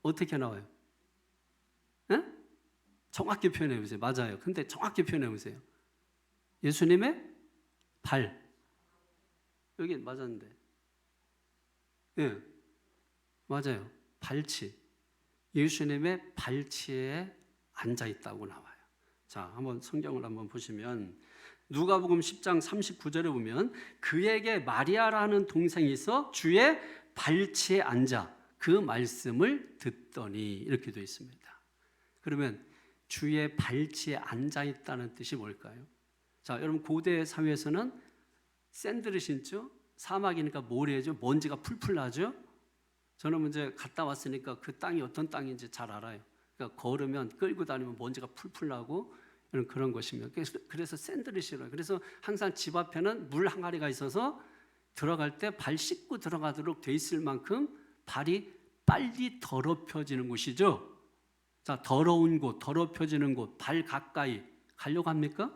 어떻게 나와요? 네? 정확히 표현해 보세요. 맞아요. 근데 정확히 표현해 보세요. 예수님의 발. 여기 맞았는데. 네. 맞아요. 발치. 예수님의 발치에 앉아 있다고 나와요. 자, 한번 성경을 한번 보시면 누가복음 10장 39절에 보면 그에게 마리아라는 동생이 있어 주의 발치에 앉아 그 말씀을 듣더니 이렇게 되어 있습니다. 그러면 주의 발치에 앉아 있다는 뜻이 뭘까요? 자, 여러분 고대 사회에서는 샌들을 신죠. 사막이니까 모래죠. 먼지가 풀풀 나죠. 저는 이제 갔다 왔으니까 그 땅이 어떤 땅인지 잘 알아요. 그러니까 걸으면 끌고 다니면 먼지가 풀풀 나고 그런 것이며 그래서 샌들을 신어요. 그래서 항상 집 앞에는 물 항아리가 있어서 들어갈 때 발 씻고 들어가도록 돼 있을 만큼 발이 빨리 더럽혀지는 곳이죠. 자, 더러운 곳, 더럽혀지는 곳, 발 가까이 가려고 합니까?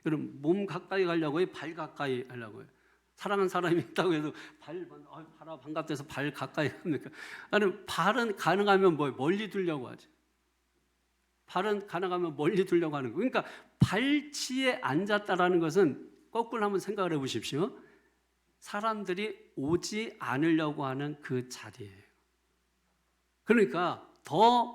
여러분 몸 가까이 가려고요? 발 가까이 하려고요? 사랑하는 사람이 있다고 해도 바라 반갑대서 발 가까이 합니까? 아니 발은 가능하면 멀리 두려고 하지. 발은 가능하면 멀리 두려고 하는 거. 그러니까 발치에 앉았다라는 것은 거꾸로 한번 생각을 해보십시오. 사람들이 오지 않으려고 하는 그 자리예요. 그러니까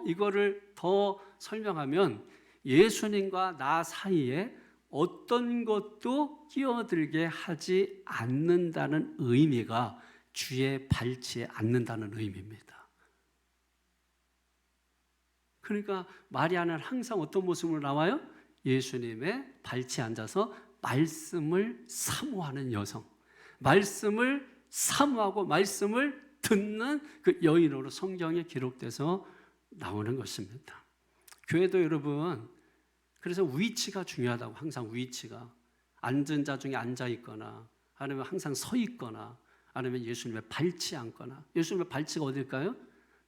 이거를 더 설명하면 예수님과 나 사이에 어떤 것도 끼어들게 하지 않는다는 의미가 주의 발치에 앉는다는 의미입니다. 그러니까 마리아는 항상 어떤 모습으로 나와요? 예수님의 발치에 앉아서 말씀을 사모하는 여성, 말씀을 사모하고 말씀을 듣는 그 여인으로 성경에 기록돼서 나오는 것입니다. 교회도 여러분 그래서 위치가 중요하다고. 항상 위치가 앉은 자 중에 앉아 있거나 아니면 항상 서 있거나 아니면 예수님의 발치에 앉거나. 예수님의 발치가 어딜까요?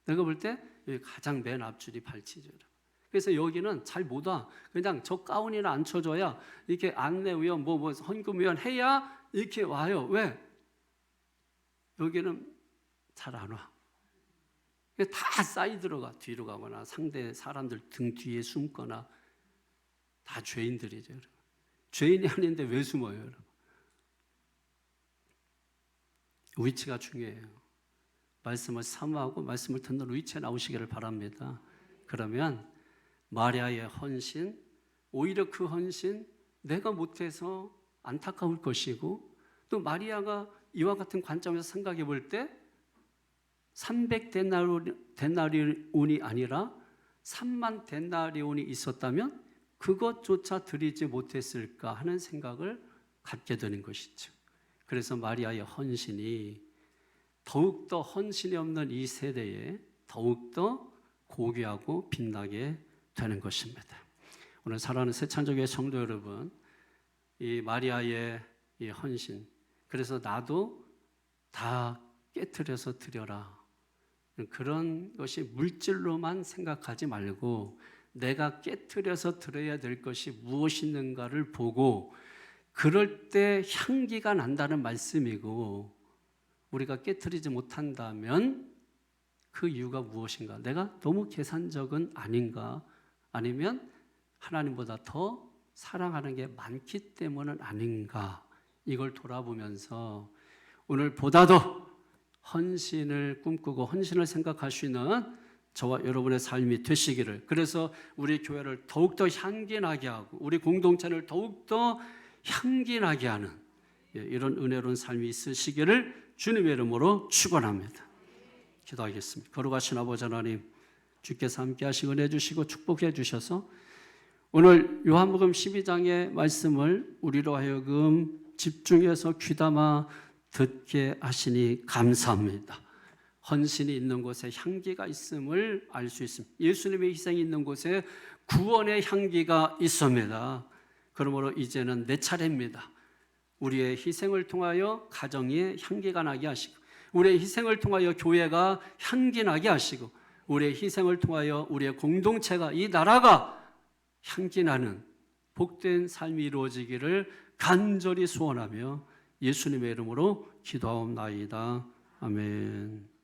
내가 볼 때 여기 가장 맨 앞줄이 발치죠. 그래서 여기는 잘 못 와. 그냥 저 가운이나 앉혀줘야 이렇게 안내위원 뭐 헌금위원 해야 이렇게 와요. 왜? 여기는 잘 안 와. 다 사이드로 가. 뒤로 가거나 상대 사람들 등 뒤에 숨거나. 다 죄인들이죠. 여러분. 죄인이 아닌데 왜 숨어요? 여러분? 위치가 중요해요. 말씀을 사모하고 말씀을 듣는 위치에 나오시기를 바랍니다. 그러면 마리아의 헌신, 오히려 그 헌신 내가 못해서 안타까울 것이고 또 마리아가 이와 같은 관점에서 생각해 볼 때 300데나리온이 아니라 3만 데나리온이 있었다면 그것조차 드리지 못했을까 하는 생각을 갖게 되는 것이죠. 그래서 마리아의 헌신이 더욱더 헌신이 없는 이 세대에 더욱더 고귀하고 빛나게 되는 것입니다. 오늘 사랑하는 새창조교회 성도 여러분, 이 마리아의 이 헌신, 그래서 나도 다 깨트려서 드려라. 그런 것이 물질로만 생각하지 말고 내가 깨트려서 드려야 될 것이 무엇이 있는가를 보고 그럴 때 향기가 난다는 말씀이고 우리가 깨트리지 못한다면 그 이유가 무엇인가? 내가 너무 계산적은 아닌가? 아니면 하나님보다 더 사랑하는 게 많기 때문은 아닌가? 이걸 돌아보면서 오늘 보다 더 헌신을 꿈꾸고 헌신을 생각할 수 있는 저와 여러분의 삶이 되시기를, 그래서 우리 교회를 더욱더 향기나게 하고 우리 공동체를 더욱더 향기나게 하는 이런 은혜로운 삶이 있으시기를 주님의 이름으로 축원합니다. 기도하겠습니다. 거룩하신 아버지 하나님, 주께서 함께 하시고 은혜 주시고 축복해 주셔서 오늘 요한복음 12장의 말씀을 우리로 하여금 집중해서 귀담아 듣게 하시니 감사합니다. 헌신이 있는 곳에 향기가 있음을 알 수 있습니다. 예수님의 희생이 있는 곳에 구원의 향기가 있습니다. 그러므로 이제는 내 차례입니다. 우리의 희생을 통하여 가정에 향기가 나게 하시고, 우리의 희생을 통하여 교회가 향기 나게 하시고, 우리의 희생을 통하여 우리의 공동체가, 이 나라가 향기 나는 복된 삶이 이루어지기를 간절히 소원하며 예수님의 이름으로 기도하옵나이다. 아멘.